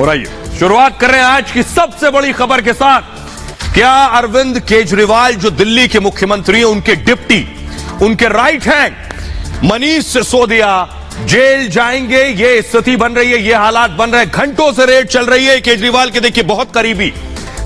और आइए शुरुआत कर रहे हैं आज की सबसे बड़ी खबर के साथ। क्या अरविंद केजरीवाल जो दिल्ली के मुख्यमंत्री हैं, उनके डिप्टी, उनके right hand Manish Sisodia jail जाएंगे? ये स्थिति बन रही है, ये हालात बन रहे हैं। घंटों से रेड चल रही है। केजरीवाल के देखिए बहुत करीबी,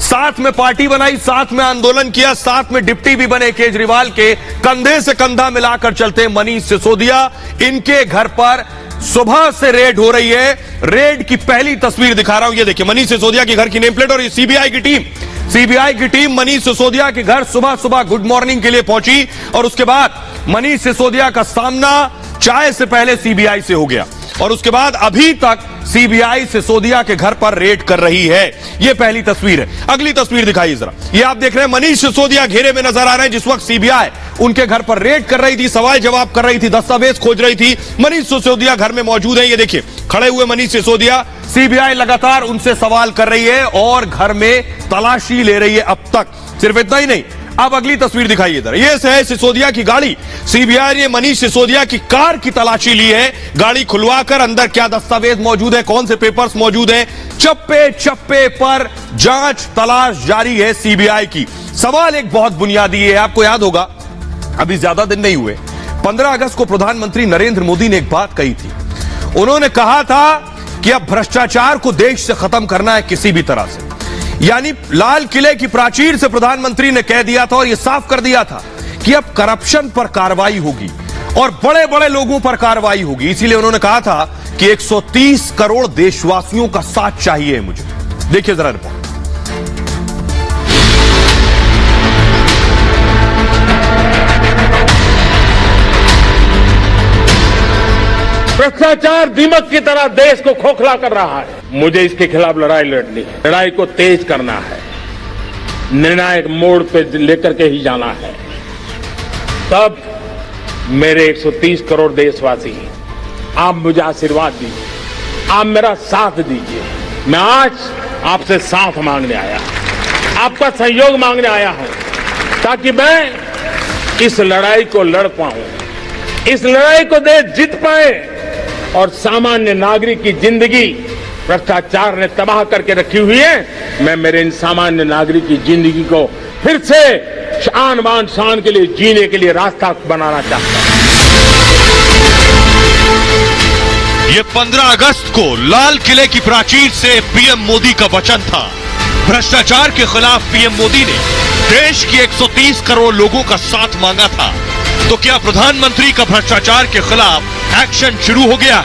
साथ में पार्टी बनाई, साथ में आंदोलन किया, साथ में डिप्टी भी बने केजरीवाल के, कंधे से कंधा मिलाकर चलते मनीष सिसोदिया। इनके घर पर सुबह से रेड हो रही है। रेड की पहली तस्वीर दिखा रहा हूं, ये देखिए मनीष सिसोदिया के घर की नेम प्लेट और ये सीबीआई की टीम मनीष सिसोदिया के घर सुबह सुबह गुड मॉर्निंग के लिए पहुंची और उसके बाद मनीष सिसोदिया का सामना चाय से पहले सीबीआई से हो गया और उसके बाद अभी तक सीबीआई सिसोदिया के घर पर रेड कर रही है। यह पहली तस्वीर है। अगली तस्वीर दिखाइए जरा। ये आप देख रहे हैं मनीष सिसोदिया घेरे में नजर आ रहे हैं जिस वक्त सीबीआई उनके घर पर रेड कर रही थी, सवाल जवाब कर रही थी, दस्तावेज खोज रही थी। मनीष सिसोदिया घर में मौजूद है। ये देखिए खड़े हुए मनीष सिसोदिया। सीबीआई लगातार उनसे सवाल कर रही है और घर में तलाशी ले रही है। अब तक सिर्फ इतना ही नहीं, अब अगली तस्वीर दिखाइए इधर। ये है सिसोदिया की गाड़ी। सीबीआई ने मनीष सिसोदिया की कार की तलाशी ली है। गाड़ी खुलवाकर अंदर क्या दस्तावेज मौजूद है, कौन से पेपर्स मौजूद हैं, चप्पे चप्पे पर जांच तलाश जारी है सीबीआई की। सवाल एक बहुत बुनियादी है, आपको याद होगा अभी ज्यादा दिन नहीं हुए, 15 अगस्त को प्रधानमंत्री नरेंद्र मोदी ने एक बात कही थी। उन्होंने कहा था कि अब भ्रष्टाचार को देश से खत्म करना है किसी भी तरह से। यानी लाल किले की प्राचीर से प्रधानमंत्री ने कह दिया था और यह साफ कर दिया था कि अब करप्शन पर कार्रवाई होगी और बड़े बड़े लोगों पर कार्रवाई होगी। इसीलिए उन्होंने कहा था कि 130 करोड़ देशवासियों का साथ चाहिए मुझे। देखिए जरा रिपोर्ट। भ्रष्टाचार दीमक की तरह देश को खोखला कर रहा है। मुझे इसके खिलाफ लड़ाई लड़नी है, लड़ाई को तेज करना है, निर्णायक मोड़ पे लेकर के ही जाना है। तब मेरे 130 करोड़ देशवासी, आप मुझे आशीर्वाद दीजिए, आप मेरा साथ दीजिए। मैं आज आपसे साथ मांगने आया, आपका सहयोग मांगने आया हूं ताकि मैं इस लड़ाई को लड़ पाऊं, इस लड़ाई को देश जीत पाए और सामान्य नागरिक की जिंदगी भ्रष्टाचार ने तबाह करके रखी हुई है। मैं मेरे इन सामान्य नागरिक की जिंदगी को फिर से शान बान शान के लिए जीने के लिए रास्ता बनाना चाहता हूं। ये 15 अगस्त को लाल किले की प्राचीर से पीएम मोदी का वचन था। भ्रष्टाचार के खिलाफ पीएम मोदी ने देश के 130 करोड़ लोगों का साथ मांगा था। तो क्या प्रधानमंत्री का भ्रष्टाचार के खिलाफ एक्शन शुरू हो गया?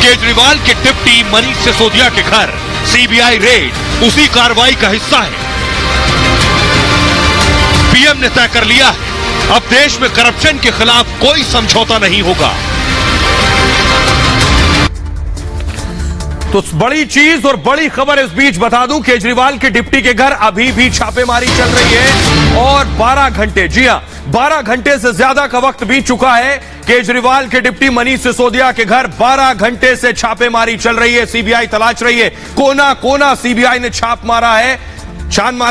केजरीवाल के डिप्टी मनीष सिसोदिया के घर सीबीआई रेड उसी कार्रवाई का हिस्सा है। पीएम ने तय कर लिया है, अब देश में करप्शन के खिलाफ कोई समझौता नहीं होगा। तो बड़ी चीज और बड़ी खबर इस बीच बता दूं, केजरीवाल के डिप्टी के घर अभी भी छापेमारी चल रही है और 12 घंटे, जी हां 12 घंटे से ज्यादा का वक्त बीत चुका है। केजरीवाल के डिप्टी मनीष सिसोदिया के घर 12 घंटे से छापेमारी चल रही है। सीबीआई तलाश रही है, कोना कोना सीबीआई ने छान मारा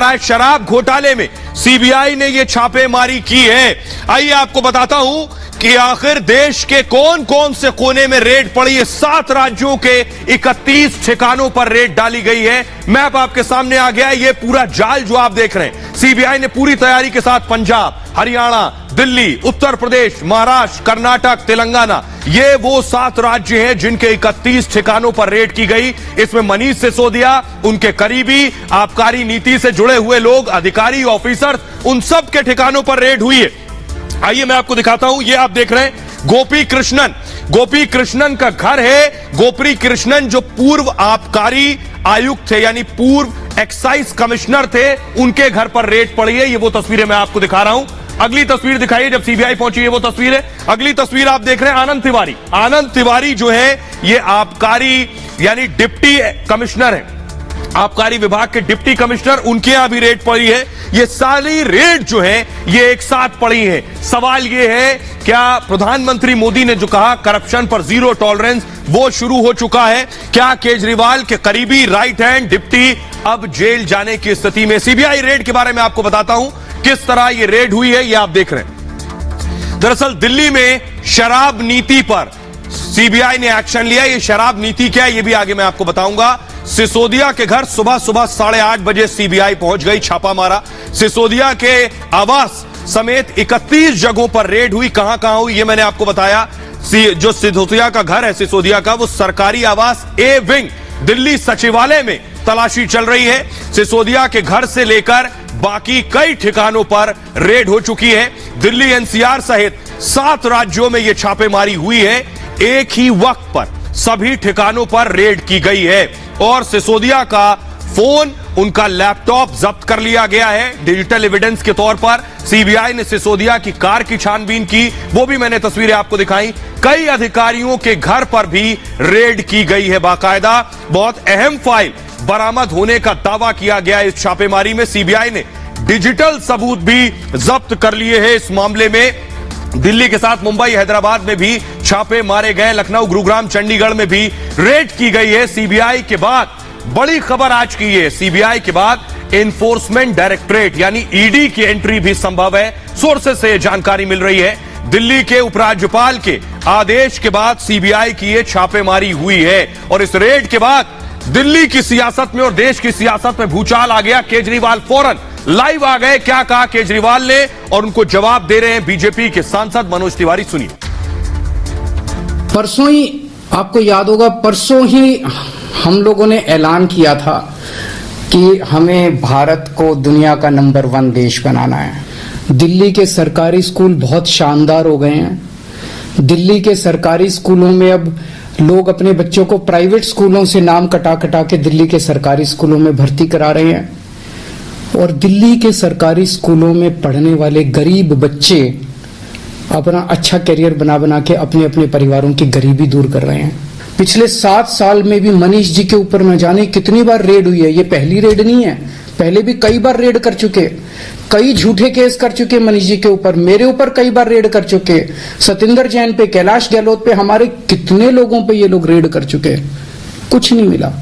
है। शराब घोटाले में सीबीआई ने यह छापेमारी की है। आइए आपको बताता हूं कि आखिर देश के कौन कौन से कोने में रेड पड़ी है। 7 राज्यों के 31 ठिकानों पर रेड डाली गई है। मैप आपके सामने आ गया है। यह पूरा जाल जो आप देख रहे हैं, सीबीआई ने पूरी तैयारी के साथ पंजाब, हरियाणा, दिल्ली, उत्तर प्रदेश, महाराष्ट्र, कर्नाटक, तेलंगाना, ये वो 7 राज्य हैं जिनके 31 ठिकानों पर रेड की गई। इसमें मनीष सिसोदिया, उनके करीबी, आबकारी नीति से जुड़े हुए लोग, अधिकारी, ऑफिसर, उन सब के ठिकानों पर रेड हुई है। आइए मैं आपको दिखाता हूं। ये आप देख रहे हैं गोपी कृष्णन का घर है। गोपी कृष्णन जो पूर्व आबकारी आयुक्त थे, यानी पूर्व एक्साइज कमिश्नर थे, उनके घर पर रेड पड़ी है। ये वो तस्वीरें मैं आपको दिखा रहा हूं। अगली तस्वीर दिखाइए, जब सीबीआई पहुंची है वो तस्वीर है। अगली तस्वीर आप देख रहे हैं आनंद तिवारी जो है ये आबकारी यानी डिप्टी कमिश्नर है, आबकारी विभाग के डिप्टी कमिश्नर, उनके यहां भी रेड पड़ी है। ये सारी रेड जो है ये एक साथ पड़ी है। सवाल ये है, क्या प्रधानमंत्री मोदी ने जो कहा करप्शन पर जीरो टॉलरेंस, वो शुरू हो चुका है? क्या केजरीवाल के करीबी राइट हैंड डिप्टी अब जेल जाने की स्थिति में? सीबीआई रेड के बारे में आपको बताता हूं किस तरह ये रेड हुई है, ये आप देख रहे हैं। दरअसल दिल्ली में शराब नीति पर सीबीआई ने एक्शन लिया। ये शराब नीति क्या है, ये भी आगे मैं आपको बताऊंगा। सिसोदिया के घर सुबह 8:30 बजे सीबीआई पहुंच गई, छापा मारा। सिसोदिया के आवास समेत 31 जगहों पर रेड हुई। कहां कहां हुई ये मैंने आपको बताया। जो सिसोदिया का घर है, सिसोदिया का, वो सरकारी आवास ए विंग दिल्ली सचिवालय में तलाशी चल रही है। सिसोदिया के घर से लेकर बाकी कई ठिकानों पर रेड हो चुकी है। दिल्ली एनसीआर सहित 7 राज्यों में यह छापेमारी हुई है। एक ही वक्त पर सभी ठिकानों पर रेड की गई है और सिसोदिया का फोन, उनका लैपटॉप जब्त कर लिया गया है डिजिटल एविडेंस के तौर पर। सीबीआई ने सिसोदिया की कार की छानबीन की, वो भी मैंने तस्वीरें आपको दिखाई। कई अधिकारियों के घर पर भी रेड की गई है बाकायदा। बहुत अहम फाइल बरामद होने का दावा किया गया इस छापेमारी में। सीबीआई ने डिजिटल सबूत भी जब्त कर लिए हैं इस मामले में। दिल्ली के साथ मुंबई, हैदराबाद में भी छापे मारे गए। लखनऊ, गुरुग्राम, चंडीगढ़ में भी रेड की गई है। सीबीआई के बाद बड़ी खबर आज की है, सीबीआई के बाद एनफोर्समेंट डायरेक्टरेट यानी ईडी की एंट्री भी संभव है। सोर्सेस से जानकारी मिल रही है। दिल्ली के उपराज्यपाल के आदेश के बाद सीबीआई की यह छापेमारी हुई है और इस रेड के बाद दिल्ली की सियासत में और देश की सियासत में भूचाल आ गया। केजरीवाल फौरन लाइव आ गए। क्या कहा केजरीवाल ने और उनको जवाब दे रहे हैं बीजेपी के सांसद मनोज तिवारी, सुनिए। परसों ही आपको याद होगा, परसों ही हम लोगों ने ऐलान किया था कि हमें भारत को दुनिया का नंबर 1 देश बनाना है। दिल्ली के सरकारी स्कूल बहुत शानदार हो गए हैं। दिल्ली के सरकारी स्कूलों में अब लोग अपने बच्चों को प्राइवेट स्कूलों से नाम कटा कटा के दिल्ली के सरकारी स्कूलों में भर्ती करा रहे हैं और दिल्ली के सरकारी स्कूलों में पढ़ने वाले गरीब बच्चे अपना अच्छा करियर बना बना के अपने अपने परिवारों की गरीबी दूर कर रहे हैं। पिछले 7 साल में भी मनीष जी के ऊपर न जाने कितनी बार रेड हुई है। ये पहली रेड नहीं है, पहले भी कई बार रेड कर चुके, कई झूठे केस कर चुके मनीष जी के ऊपर, मेरे ऊपर कई बार रेड कर चुके, सतिंदर जैन पे, कैलाश गहलोत पे, हमारे कितने लोगों पे ये लोग रेड कर चुके। कुछ नहीं मिला,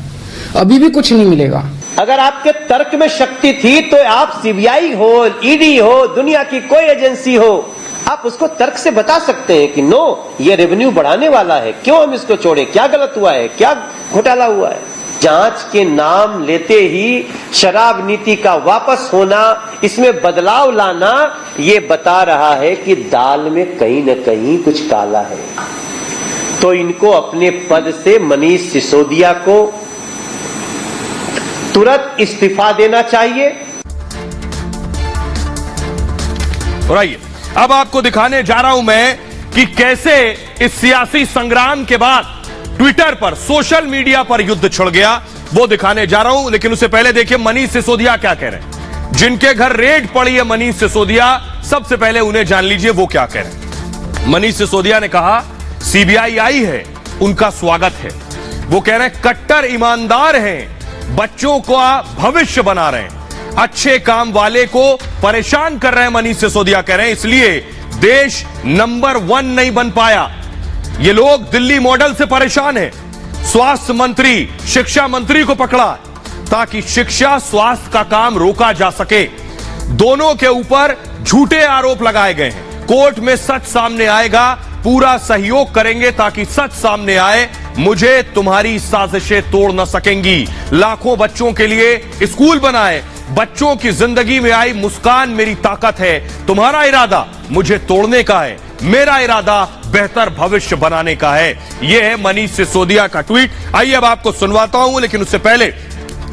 अभी भी कुछ नहीं मिलेगा। अगर आपके तर्क में शक्ति थी तो आप सीबीआई हो, ईडी हो, दुनिया की कोई एजेंसी हो, आप उसको तर्क से बता सकते हैं कि नो, ये रेवेन्यू बढ़ाने वाला है, क्यों हम इसको छोड़े, क्या गलत हुआ है, क्या घोटाला हुआ है। जांच के नाम लेते ही शराब नीति का वापस होना, इसमें बदलाव लाना, ये बता रहा है कि दाल में कहीं न कहीं कुछ काला है। तो इनको अपने पद से मनीष सिसोदिया को तुरंत इस्तीफा देना चाहिए। और आइए अब आपको दिखाने जा रहा हूं मैं कि कैसे इस सियासी संग्राम के बाद ट्विटर पर, सोशल मीडिया पर युद्ध छिड़ गया, वो दिखाने जा रहा हूं। लेकिन उससे पहले देखिए मनीष सिसोदिया क्या कह रहे हैं। जिनके घर रेड पड़ी है मनीष सिसोदिया, सबसे पहले उन्हें जान लीजिए वो क्या कह रहे हैं। मनीष सिसोदिया ने कहा सीबीआई आई है, उनका स्वागत है। वो कह रहे हैं कट्टर ईमानदार हैं, बच्चों का भविष्य बना रहे हैं, अच्छे काम वाले को परेशान कर रहे हैं। मनीष सिसोदिया कह रहे हैं इसलिए देश नंबर 1 नहीं बन पाया। ये लोग दिल्ली मॉडल से परेशान हैं। स्वास्थ्य मंत्री, शिक्षा मंत्री को पकड़ा ताकि शिक्षा, स्वास्थ्य का काम रोका जा सके। दोनों के ऊपर झूठे आरोप लगाए गए हैं। कोर्ट में सच सामने आएगा, पूरा सहयोग करेंगे ताकि सच सामने आए। मुझे तुम्हारी साजिशें तोड़ न सकेंगी। लाखों बच्चों के लिए स्कूल बनाए, बच्चों की जिंदगी में आई मुस्कान मेरी ताकत है। तुम्हारा इरादा मुझे तोड़ने का है, मेरा इरादा बेहतर भविष्य बनाने का है। यह है मनीष सिसोदिया का ट्वीट। आइए अब आपको सुनवाता हूं, लेकिन उससे पहले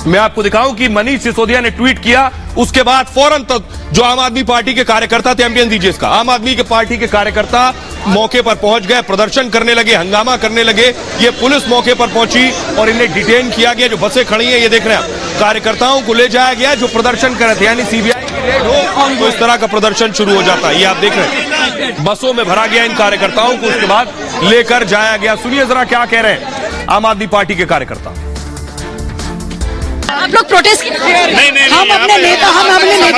मैं आपको दिखाऊं कि मनीष सिसोदिया ने ट्वीट किया, उसके बाद फौरन तक जो आम आदमी पार्टी के कार्यकर्ता थे, एमपीएन दीजिए इसका, आम आदमी के पार्टी के कार्यकर्ता मौके पर पहुंच गए, प्रदर्शन करने लगे, हंगामा करने लगे। ये पुलिस मौके पर पहुंची और इन्हें डिटेन किया गया। जो बसें खड़ी हैं ये देख रहे हैं, कार्यकर्ताओं को ले जाया गया जो प्रदर्शन कर रहे थे। यानी सीबीआई की रेड हो तो इस तरह का प्रदर्शन शुरू हो जाता है। ये आप देख रहे हैं, बसों में भरा गया इन कार्यकर्ताओं को, उसके बाद लेकर जाया गया। सुनिए जरा क्या कह रहे हैं आम आदमी पार्टी के कार्यकर्ता। आप लोग प्रोटेस्ट नहीं, हम अपने नेता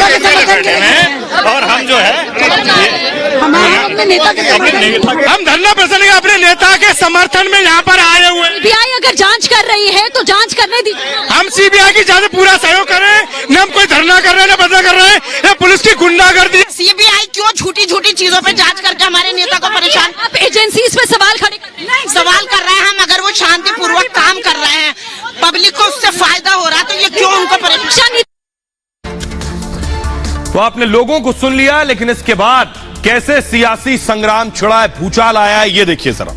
के समर्थन में और हम जो है हम अपने नेता के हम धरना प्रदर्शन अपने नेता के समर्थन में यहाँ पर आए हुए हैं। सीबीआई अगर जांच कर रही है तो जांच करने दीजिए। हम सीबीआई की जांच पूरा सहयोग कर रहे हैं। न हम कोई धरना कर रहे हैं, न बदला कर रहे हैं, न पुलिस की गुंडागर्दी। सीबीआई क्यों झूठी झूठी चीजों पे जांच करके हमारे नेता को परेशान? आप एजेंसीज पे सवाल खड़े नहीं, सवाल क्यों उनको परीक्षा नहीं। तो आपने लोगों को सुन लिया, लेकिन इसके बाद कैसे सियासी संग्राम छिड़ा है, भूचाल आया है, ये देखिए जरा।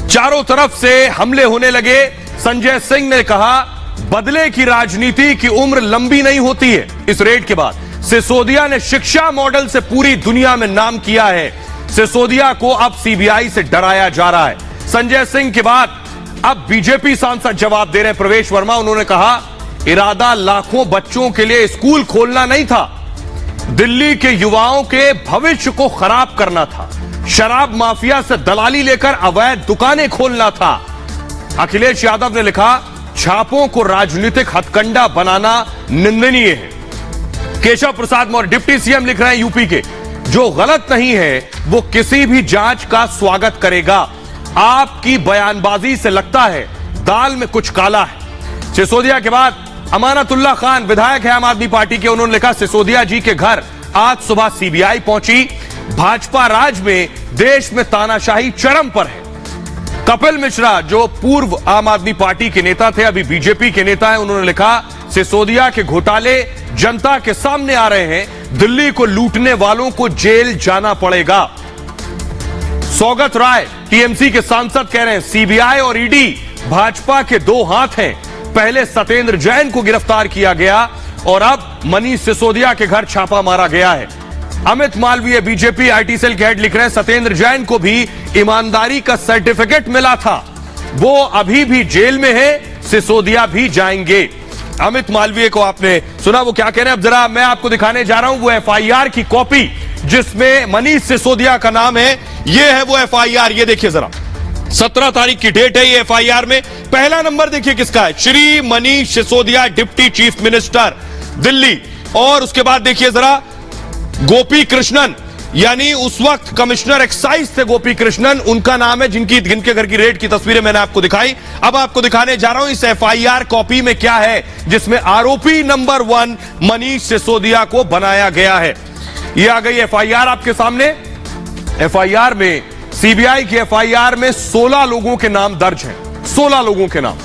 चारों तरफ से हमले होने लगे। संजय सिंह ने कहा बदले की राजनीति की उम्र लंबी नहीं होती है। इस रेड के बाद सिसोदिया ने शिक्षा मॉडल से पूरी दुनिया में नाम किया है। सिसोदिया को अब सीबीआई से डराया जा रहा है। संजय सिंह के बाद अब बीजेपी सांसद जवाब दे रहे हैं। प्रवेश वर्मा, उन्होंने कहा इरादा लाखों बच्चों के लिए स्कूल खोलना नहीं था, दिल्ली के युवाओं के भविष्य को खराब करना था, शराब माफिया से दलाली लेकर अवैध दुकानें खोलना था। अखिलेश यादव ने लिखा छापों को राजनीतिक हथकंडा बनाना निंदनीय है। केशव प्रसाद मौर्य डिप्टी सीएम लिख रहे हैं यूपी के, जो गलत नहीं है वो किसी भी जांच का स्वागत करेगा। आपकी बयानबाजी से लगता है दाल में कुछ काला है। सिसोदिया के बाद अमानतुल्लाह खान विधायक है आम आदमी पार्टी के, उन्होंने लिखा सिसोदिया जी के घर आज सुबह सीबीआई पहुंची। भाजपा राज में देश में तानाशाही चरम पर है। कपिल मिश्रा जो पूर्व आम आदमी पार्टी के नेता थे, अभी बीजेपी के नेता हैं, उन्होंने लिखा सिसोदिया के घोटाले जनता के सामने आ रहे हैं, दिल्ली को लूटने वालों को जेल जाना पड़ेगा। सौगत राय टीएमसी के सांसद कह रहे हैं सीबीआई और ईडी भाजपा के दो हाथ हैं। पहले सत्येंद्र जैन को गिरफ्तार किया गया और अब मनीष सिसोदिया के घर छापा मारा गया है। Amit Malviya BJP IT cell के हेड लिख रहे हैं सत्येंद्र जैन को भी ईमानदारी का सर्टिफिकेट मिला था, वो अभी भी जेल में है, सिसोदिया भी जाएंगे। अमित मालवीय को आपने सुना, वो क्या कह रहे हैं, अब जरा मैं आपको दिखाने जा रहा हूं वो एफआईआर की कॉपी जिसमें मनीष सिसोदिया का नाम है। ये है वो एफआईआर, ये देखिए जरा, 17 तारीख की डेट है ये एफआईआर में। पहला नंबर देखिए किसका है, Shri Manish Sisodia deputy chief minister Delhi. और उसके बाद देखिए जरा गोपी कृष्णन, यानी उस वक्त कमिश्नर एक्साइज थे गोपी कृष्णन, उनका नाम है, जिनके घर की रेड की तस्वीरें मैंने आपको दिखाई। अब आपको दिखाने जा रहा हूं इस एफआईआर कॉपी में क्या है, जिसमें आरोपी नंबर 1 मनीष सिसोदिया को बनाया गया है। ये आ गई एफआईआर आपके सामने। एफआईआर में, सीबीआई की एफआईआर में 16 लोगों के नाम दर्ज हैं, 16 लोगों के नाम।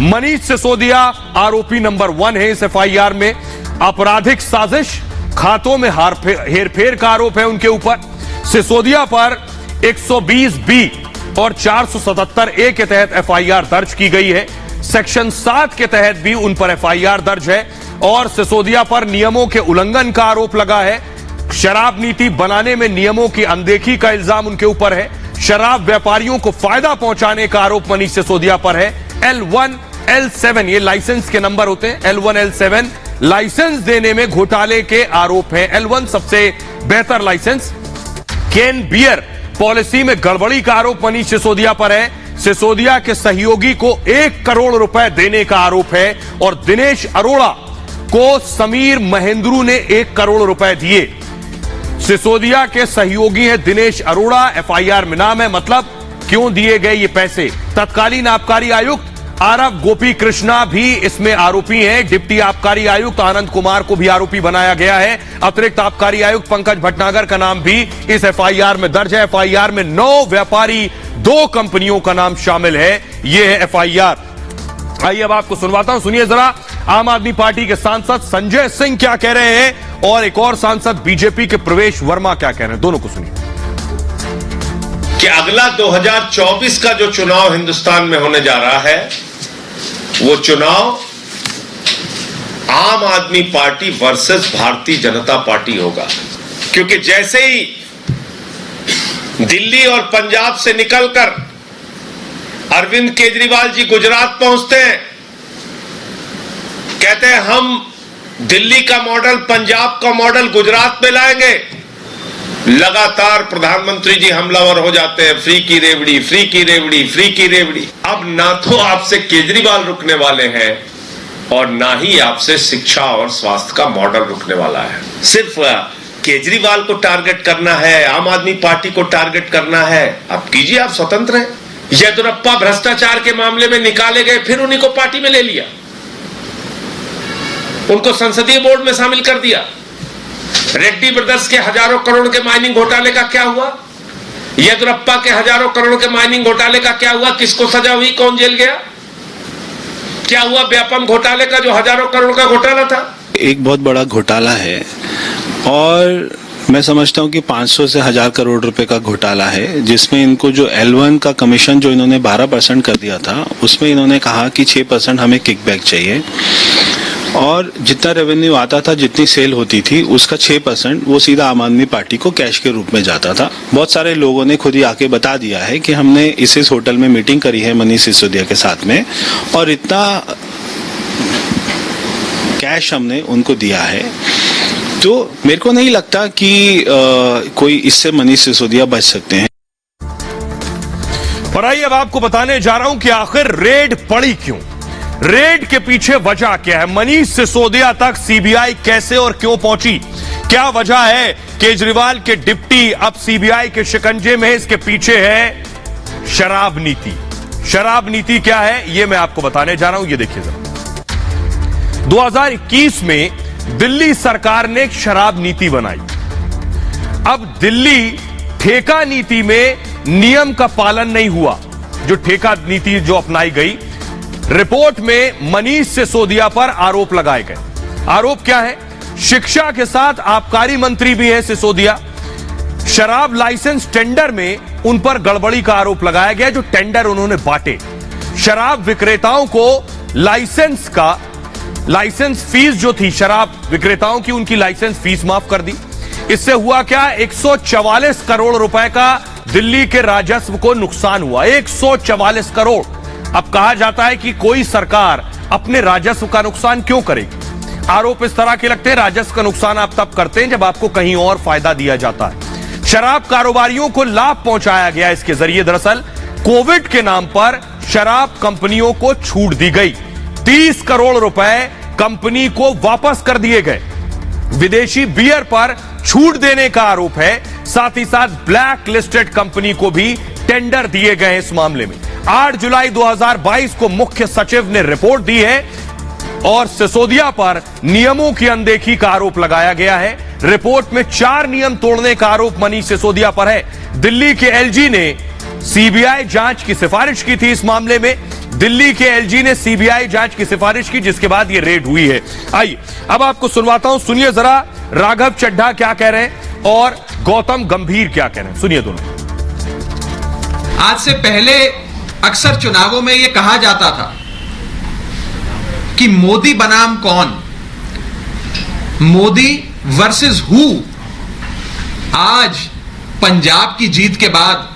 मनीष सिसोदिया आरोपी नंबर 1 है इस एफआईआर में। आपराधिक साजिश, खातों में हेरफेर का आरोप है उनके ऊपर। सिसोदिया पर 120 बी और 477 ए के तहत एफआईआर दर्ज की गई है। सेक्शन 7 के तहत भी उन पर एफआईआर दर्ज है। और सिसोदिया पर नियमों के उल्लंघन का आरोप लगा है। शराब नीति बनाने में नियमों की अनदेखी का इल्जाम उनके ऊपर है। शराब व्यापारियों को फायदा पहुंचाने का आरोप मनीष सिसोदिया पर है। L1, L7 ये लाइसेंस के नंबर होते हैं, L1, L7 लाइसेंस देने में घोटाले के आरोप हैं। L1 सबसे बेहतर लाइसेंस। केन बियर पॉलिसी में गड़बड़ी का आरोप मनीष सिसोदिया पर है। सिसोदिया के सहयोगी को 1 करोड़ रुपए देने का आरोप है और दिनेश अरोड़ा को समीर महेंद्रू ने 1 करोड़ रुपए दिए। सिसोदिया के सहयोगी हैं दिनेश अरोड़ा, एफआईआर में नाम है, मतलब क्यों दिए गए ये पैसे। तत्कालीन आबकारी आयुक्त आरव गोपी कृष्णा भी इसमें आरोपी हैं। डिप्टी आबकारी आयुक्त आनंद कुमार को भी आरोपी बनाया गया है। अतिरिक्त आबकारी आयुक्त पंकज भटनागर का नाम भी इस एफआईआर में दर्ज है। एफआईआर में 9 व्यापारी, 2 कंपनियों का नाम शामिल है। यह है एफआईआर। आइए अब आपको सुनवाता हूं, सुनिए जरा आम आदमी पार्टी के सांसद संजय सिंह क्या कह रहे हैं और एक और सांसद बीजेपी के प्रवेश वर्मा क्या कह रहे हैं, दोनों को सुनिए। कि अगला 2024 का जो चुनाव हिंदुस्तान में होने जा रहा है वो चुनाव आम आदमी party versus Bharatiya Janata party होगा। क्योंकि जैसे ही दिल्ली और पंजाब से निकलकर अरविंद केजरीवाल जी गुजरात पहुंचते हैं, कहते हैं हम दिल्ली का मॉडल, पंजाब का मॉडल गुजरात में लाएंगे, लगातार प्रधानमंत्री जी हमलावर हो जाते हैं, फ्री की रेवड़ी, फ्री की रेवड़ी, फ्री की रेवड़ी। अब ना तो आपसे केजरीवाल रुकने वाले हैं और ना ही आपसे शिक्षा और स्वास्थ्य का मॉडल रुकने वाला है। सिर्फ केजरीवाल को टारगेट करना है, आम आदमी पार्टी को टारगेट करना है, आप कीजिए, आप स्वतंत्र हैं। येदियुरप्पा भ्रष्टाचार के मामले में निकाले गए, फिर उन्हीं को पार्टी में ले लिया, उनको संसदीय बोर्ड में शामिल कर दिया। रेड्डी ब्रदर्स के हजारों करोड़ के माइनिंग घोटाले का क्या हुआ? येदियुरप्पा के हजारों करोड़ के माइनिंग घोटाले का क्या हुआ? किसको सजा हुई, कौन जेल गया? क्या हुआ व्यापम घोटाले का, जो हजारों करोड़ का घोटाला था? एक बहुत बड़ा घोटाला है और मैं समझता हूं कि 500 से 1000 करोड़ रुपए का घोटाला है, जिसमें इनको जो L1 का कमीशन जो इन्होंने 12% कर दिया था, उसमें इन्होंने कहा कि 6% हमें किकबैक चाहिए और जितना रेवेन्यू आता था, जितनी सेल होती थी, उसका 6% वो सीधा आम आदमी पार्टी को कैश के रूप में जाता था। बहुत सारे लोगों ने खुद ही आके बता दिया है कि हमने इस होटल में मीटिंग करी है मनीष सिसोदिया के साथ में और इतना कैश हमने उनको दिया है। तो मेरे को नहीं लगता कि कोई इससे मनीष सिसोदिया बच सकते हैं। और आइए अब आपको बताने जा रहा हूं कि आखिर रेड पड़ी क्यों, रेड के पीछे वजह क्या है, मनीष सिसोदिया तक सीबीआई कैसे और क्यों पहुंची, क्या वजह है केजरीवाल के डिप्टी अब सीबीआई के शिकंजे में, इसके पीछे है शराब नीति। शराब नीति क्या है ये मैं आपको बताने जा रहा हूं, ये देखिए जरा। 2021 में दिल्ली सरकार ने एक शराब नीति बनाई। अब दिल्ली ठेका नीति में नियम का पालन नहीं हुआ, जो ठेका नीति जो अपनाई गई, रिपोर्ट में मनीष सिसोदिया पर आरोप लगाए गए। आरोप क्या है? शिक्षा के साथ आबकारी मंत्री भी है सिसोदिया। शराब लाइसेंस टेंडर में उन पर गड़बड़ी का आरोप लगाया गया, जो टेंडर उन्होंने बांटे। शराब विक्रेताओं को लाइसेंस फीस जो थी शराब विक्रेताओं की, उनकी लाइसेंस फीस माफ कर दी। इससे हुआ क्या? 144 करोड़ रुपए का दिल्ली के राजस्व को नुकसान हुआ। 144 करोड़। अब कहा जाता है कि कोई सरकार अपने राजस्व का नुकसान क्यों करेगी? आरोप इस तरह के लगते हैं, राजस्व का नुकसान आप तब करते हैं जब आपको कहीं और फायदा दिया जाता है। शराब कारोबारियों को लाभ पहुंचाया गया इसके जरिए। दरअसल कोविड के नाम पर शराब कंपनियों को छूट दी गई। 30 करोड़ रुपए कंपनी को वापस कर दिए गए। विदेशी बियर पर छूट देने का आरोप है। साथ ही साथ ब्लैक लिस्टेड कंपनी को भी टेंडर दिए गए इस मामले में। 8 जुलाई 2022 को मुख्य सचिव ने रिपोर्ट दी है और सिसोदिया पर नियमों की अनदेखी का आरोप लगाया गया है। रिपोर्ट में 4 नियम तोड़ने का आरोप मनीष सिसोदिया पर है। दिल्ली के एलजी ने सीबीआई जांच की सिफारिश की थी इस मामले में। दिल्ली के एलजी ने सीबीआई जांच की सिफारिश की, जिसके बाद यह रेड हुई है। आइए अब आपको सुनवाता हूं, सुनिए जरा राघव चड्ढा क्या कह रहे हैं और गौतम गंभीर क्या कह रहे हैं, सुनिए दोनों। आज से पहले अक्सर चुनावों में यह कहा जाता था कि मोदी बनाम कौन, मोदी वर्सेस हु। आज पंजाब की जीत के बाद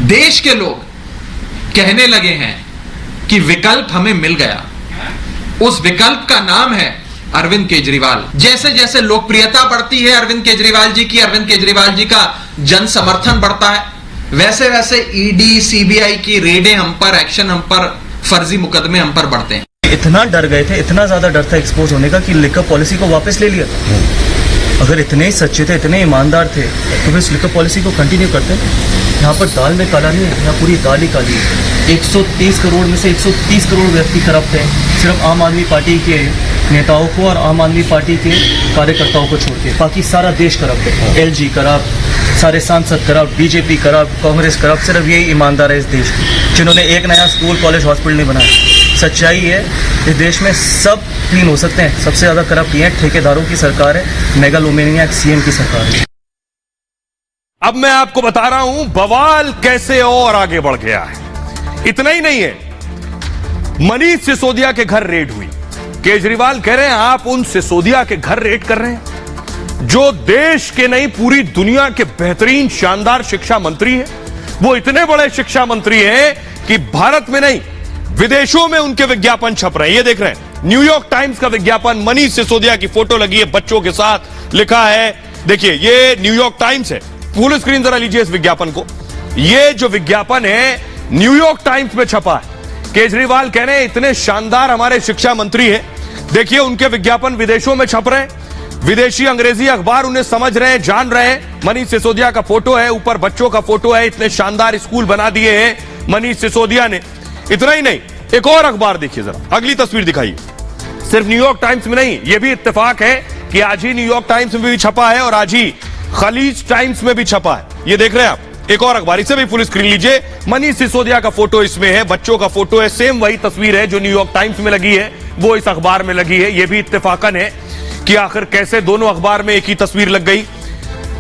देश के लोग कहने लगे हैं कि विकल्प हमें मिल गया। उस विकल्प का नाम है अरविंद केजरीवाल। जैसे जैसे लोकप्रियता बढ़ती है अरविंद केजरीवाल जी की, अरविंद केजरीवाल जी का जन समर्थन बढ़ता है, वैसे वैसे ईडी सीबीआई की रेडें हम पर, एक्शन हम पर, फर्जी मुकदमे हम पर बढ़ते हैं। इतना डर गए थे, इतना ज्यादा डर था एक्सपोज होने का कि लिकर पॉलिसी को वापस ले लिया। अगर इतने ही सच्चे थे, इतने ईमानदार थे, तो फिर इस लिकर पॉलिसी को कंटिन्यू करते। यहाँ पर दाल में काला नहीं है, यहाँ पूरी दाल ही काली है। 130 करोड़ में से 130 करोड़ व्यक्ति करप्ट हैं, सिर्फ आम आदमी पार्टी के नेताओं को और आम आदमी पार्टी के कार्यकर्ताओं को छोड़ के बाकी सारा देश करप्ट है। एलजी करप्ट, सारे सांसद corrupt, BJP corrupt, Congress corrupt. सिर्फ यही ईमानदार है इस देश की, जिन्होंने एक नया स्कूल कॉलेज हॉस्पिटल नहीं बनाया। सच्चाई है इस देश में सब क्लीन हो सकते हैं, सबसे ज्यादा करप्ट ये है, ठेकेदारों की सरकार है, मेगालोमेनिया सीएम की सरकार है। अब मैं आपको बता रहा हूं बवाल कैसे और आगे बढ़ गया है। इतना ही नहीं है, मनीष सिसोदिया के घर रेड हुई। केजरीवाल कह रहे हैं आप उन सिसोदिया के घर रेड कर रहे हैं जो देश के नहीं पूरी दुनिया के बेहतरीन शानदार शिक्षा मंत्री हैं। वो इतने बड़े शिक्षा मंत्री हैं कि भारत में नहीं विदेशों में उनके विज्ञापन छप रहे हैं। ये देख रहे हैं न्यूयॉर्क टाइम्स का विज्ञापन, मनीष सिसोदिया की फोटो लगी है बच्चों के साथ, लिखा है, देखिए ये न्यूयॉर्क टाइम्स है। फुल स्क्रीन जरा लीजिए इस विज्ञापन को। ये जो विज्ञापन है न्यूयॉर्क टाइम्स में छपा है। केजरीवाल कह रहे हैं इतने शानदार हमारे शिक्षा मंत्री हैं, देखिए उनके विज्ञापन विदेशों में छप रहे हैं। विदेशी अंग्रेजी अखबार उन्हें समझ रहे हैं, जान रहे हैं। मनीष सिसोदिया का फोटो है, ऊपर बच्चों का फोटो है, इतने शानदार स्कूल बना दिए हैं मनीष सिसोदिया ने। इतना ही नहीं, एक और अखबार देखिए जरा, अगली तस्वीर दिखाइए। सिर्फ न्यूयॉर्क टाइम्स में नहीं, यह भी इत्तेफाक है कि आज ही न्यूयॉर्क टाइम्स में भी छपा है और आज ही खलीज टाइम्स में भी छपा है। ये देख रहे हैं आप, एक और अखबार, इसे भी फुल स्क्रीन लीजिए। मनीष सिसोदिया का फोटो इसमें है, बच्चों का फोटो है, सेम वही तस्वीर है जो न्यूयॉर्क टाइम्स में लगी है वो इस अखबार में लगी है। यह भी इत्तेफाकन है कि आखिर कैसे दोनों अखबार में एक ही तस्वीर लग गई।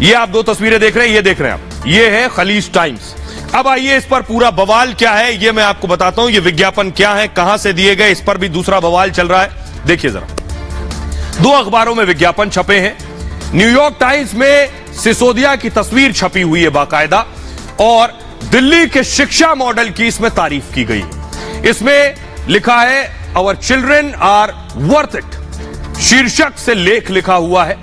ये आप दो तस्वीरें देख रहे हैं, ये देख रहे हैं आप, ये है खलीज टाइम्स। अब आइए इस पर पूरा बवाल क्या है ये मैं आपको बताता हूं। ये विज्ञापन क्या है, कहां से दिए गए, इस पर भी दूसरा बवाल चल रहा है। देखिए जरा, दो अखबारों में विज्ञापन छपे हैं। न्यूयॉर्क टाइम्स में सिसोदिया की तस्वीर छपी हुई है बाकायदा, और दिल्ली के शिक्षा मॉडल की इसमें तारीफ की गई। इसमें लिखा है our children are worth it, शीर्षक से लेख लिखा हुआ है।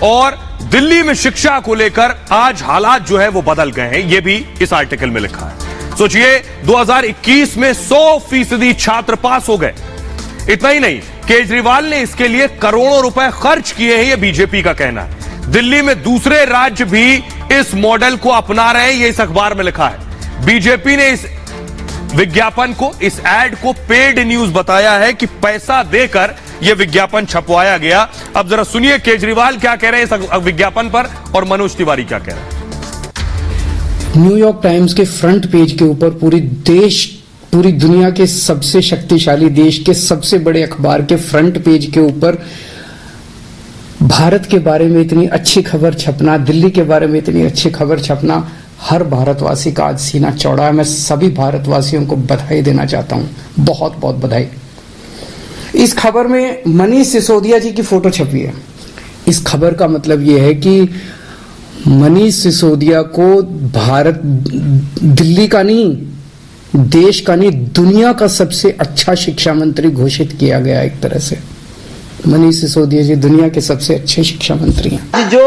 और दिल्ली में शिक्षा को लेकर आज हालात जो है वो बदल गए हैं, यह भी इस आर्टिकल में लिखा है। सोचिए 2021 में 100% छात्र पास हो गए। इतना ही नहीं, केजरीवाल ने इसके लिए करोड़ों रुपए खर्च किए हैं, यह बीजेपी का कहना है। दिल्ली में दूसरे राज्य भी इस मॉडल को अपना रहे हैं, यह इस अखबार में लिखा है। बीजेपी ने इस विज्ञापन को, इस एड को पेड न्यूज बताया है कि पैसा देकर यह विज्ञापन छपवाया गया। अब जरा सुनिए केजरीवाल क्या कह रहे हैं इस विज्ञापन पर और मनोज तिवारी क्या कह रहे हैं। न्यूयॉर्क टाइम्स के फ्रंट पेज के ऊपर पूरी दुनिया के सबसे शक्तिशाली देश के सबसे बड़े अखबार के फ्रंट पेज के ऊपर भारत के बारे में इतनी अच्छी खबर छपना, दिल्ली के बारे में इतनी अच्छी खबर छपना, हर भारतवासी का आज सीना चौड़ा है। मैं सभी भारतवासियों को बधाई देना चाहता हूं, बहुत बहुत बधाई। इस खबर में मनीष सिसोदिया जी की फोटो छपी है। इस खबर का मतलब यह है कि मनीष सिसोदिया को भारत, दिल्ली का नहीं, देश का नहीं, दुनिया का सबसे अच्छा शिक्षा मंत्री घोषित किया गया। एक तरह से मनीष सिसोदिया जी दुनिया के सबसे अच्छे शिक्षा मंत्री हैं। जो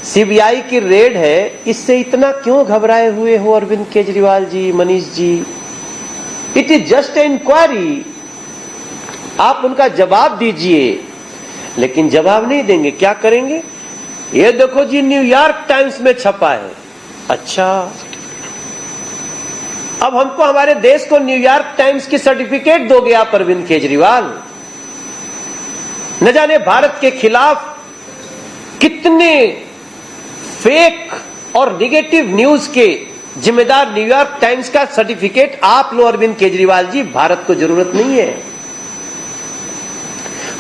सीबीआई की रेड है, इससे इतना क्यों घबराए हुए हो Arvind Kejriwal ji, Manish ji? It is just a inquiry, आप उनका जवाब दीजिए। लेकिन जवाब नहीं देंगे, क्या करेंगे? ये देखो जी, न्यूयॉर्क टाइम्स में छपा है। अच्छा, अब हमको, हमारे देश को न्यूयॉर्क टाइम्स की सर्टिफिकेट दोगे आप अरविंद केजरीवाल? न जाने भारत के खिलाफ कितने फेक और निगेटिव न्यूज के जिम्मेदार न्यूयॉर्क टाइम्स का सर्टिफिकेट आप लो अरविंद केजरीवाल जी। भारत को जरूरत नहीं है।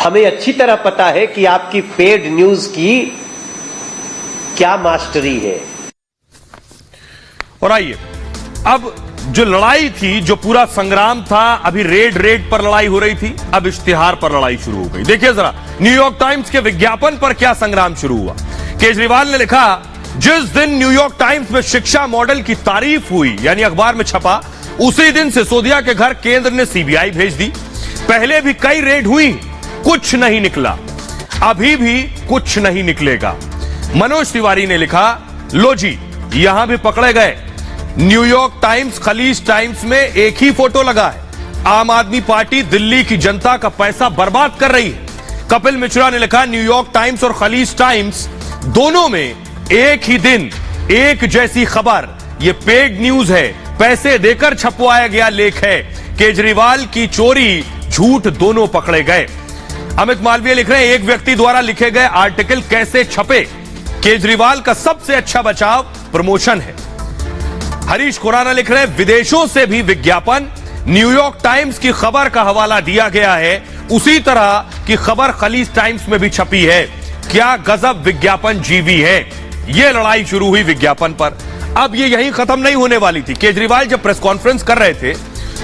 हमें अच्छी तरह पता है कि आपकी पेड न्यूज की क्या मास्टरी है। और आइए, अब जो लड़ाई थी, जो पूरा संग्राम था, अभी रेड पर लड़ाई हो रही थी, अब इश्तिहार पर लड़ाई शुरू हो गई। देखिए जरा, न्यूयॉर्क टाइम्स के विज्ञापन पर क्या संग्राम शुरू हुआ। केजरीवाल ने लिखा, जिस दिन न्यूयॉर्क टाइम्स में शिक्षा मॉडल की तारीफ हुई, यानी अखबार में छपा, उसी दिन सिसोदिया के घर केंद्र ने सीबीआई भेज दी। पहले भी कई रेड हुई, कुछ नहीं निकला, अभी भी कुछ नहीं निकलेगा। मनोज तिवारी ने लिखा, लो जी, यहां भी पकड़े गए। न्यूयॉर्क टाइम्स, खलीज टाइम्स में एक ही फोटो लगा है। आम आदमी पार्टी दिल्ली की जनता का पैसा बर्बाद कर रही है। कपिल मिश्रा ने लिखा, न्यूयॉर्क टाइम्स और खलीज टाइम्स दोनों में एक ही दिन एक जैसी खबर, यह पेड न्यूज है, पैसे देकर छपवाया गया लेख है। केजरीवाल की चोरी, झूठ दोनों पकड़े गए। अमित मालवीय लिख रहे हैं, एक व्यक्ति द्वारा लिखे गए आर्टिकल कैसे छपे, केजरीवाल का सबसे अच्छा बचाव प्रमोशन है। हरीश खुराना लिख रहे हैं, विदेशों से भी विज्ञापन, न्यूयॉर्क टाइम्स की खबर का हवाला दिया गया है, उसी तरह की खबर खलीज टाइम्स में भी छपी है। क्या गजब विज्ञापन जीवी है। यह लड़ाई शुरू हुई विज्ञापन पर। अब ये यहीं खत्म नहीं होने वाली थी। केजरीवाल जब प्रेस कॉन्फ्रेंस कर रहे थे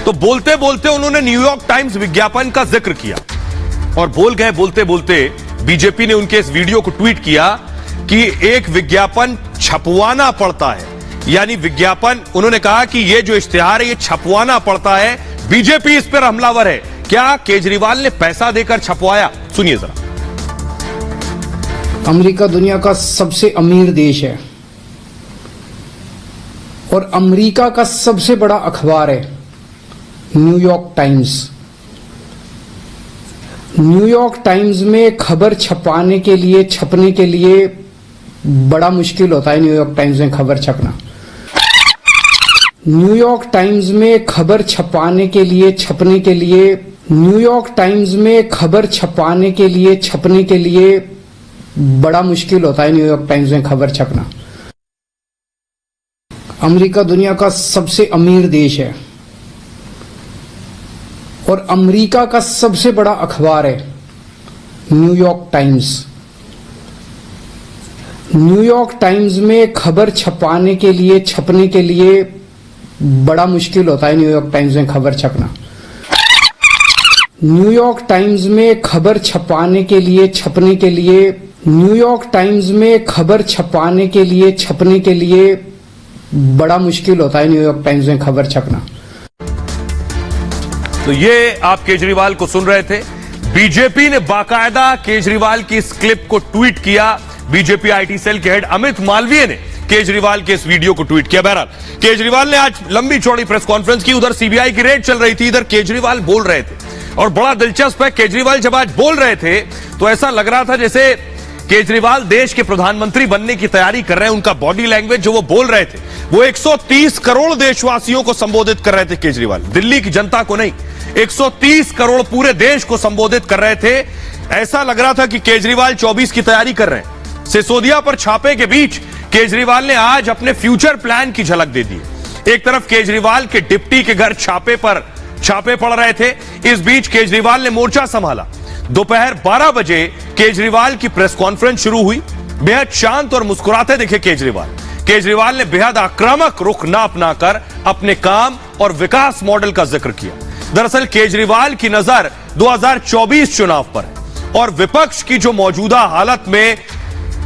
तो बोलते बोलते उन्होंने न्यूयॉर्क टाइम्स विज्ञापन का जिक्र किया और बोल गए, बोलते बोलते बीजेपी ने उनके इस वीडियो को ट्वीट किया कि एक विज्ञापन छपवाना पड़ता है, यानी विज्ञापन, उन्होंने कहा कि ये जो इश्तिहार है ये छपवाना पड़ता है, बीजेपी इस पर हमलावर है। क्या केजरीवाल ने पैसा देकर छपवाया? सुनिए जरा। अमेरिका दुनिया का सबसे अमीर देश है और अमेरिका का सबसे बड़ा अखबार है न्यूयॉर्क टाइम्स। न्यूयॉर्क टाइम्स में खबर छपने के लिए बड़ा मुश्किल होता है। न्यूयॉर्क टाइम्स में खबर छपना, न्यूयॉर्क टाइम्स में खबर छपने के लिए न्यूयॉर्क टाइम्स में खबर छपने के लिए बड़ा मुश्किल होता है। न्यूयॉर्क टाइम्स में खबर छपना, अमेरिका दुनिया का सबसे अमीर देश है और अमेरिका का सबसे बड़ा अखबार है न्यूयॉर्क टाइम्स। न्यूयॉर्क टाइम्स में खबर छपने के लिए बड़ा मुश्किल होता है न्यूयॉर्क टाइम्स में खबर छपना। न्यूयॉर्क टाइम्स में खबर छपने के लिए बड़ा मुश्किल होता है न्यूयॉर्क टाइम्स में खबर छपना। तो ये आप केजरीवाल को सुन रहे थे। बीजेपी ने बाकायदा केजरीवाल की इस क्लिप को ट्वीट किया। बीजेपी आईटी सेल के हेड अमित मालवीय ने केजरीवाल के इस वीडियो को ट्वीट किया। बहरहाल केजरीवाल ने आज लंबी चौड़ी प्रेस कॉन्फ्रेंस की। उधर सीबीआई की रेड चल रही थी, इधर केजरीवाल बोल रहे थे और बड़ा दिलचस्प है, केजरीवाल जब आज बोल रहे थे तो ऐसा लग रहा था जैसे केजरीवाल देश के प्रधानमंत्री बनने की तैयारी कर रहे हैं। उनका बॉडी लैंग्वेज जो वो बोल रहे थे, वो 130 करोड़ देशवासियों को संबोधित कर रहे थे केजरीवाल, दिल्ली की जनता को नहीं, 130 करोड़ पूरे देश को संबोधित कर रहे थे। ऐसा लग रहा था कि केजरीवाल 24 की तैयारी कर रहे हैं। सिसोदिया पर छापे के बीच केजरीवाल ने आज अपने फ्यूचर प्लान की झलक दे दी। एक तरफ केजरीवाल के डिप्टी के घर छापे पड़ रहे थे, इस बीच केजरीवाल ने मोर्चा संभाला। दोपहर 12 बजे केजरीवाल की प्रेस कॉन्फ्रेंस शुरू हुई। बेहद शांत और मुस्कुराते दिखे केजरीवाल ने बेहद आक्रामक रुख न अपनाकर अपने काम और विकास मॉडल का जिक्र किया। दरअसल केजरीवाल की नजर 2024 चुनाव पर है और विपक्ष की जो मौजूदा हालत में,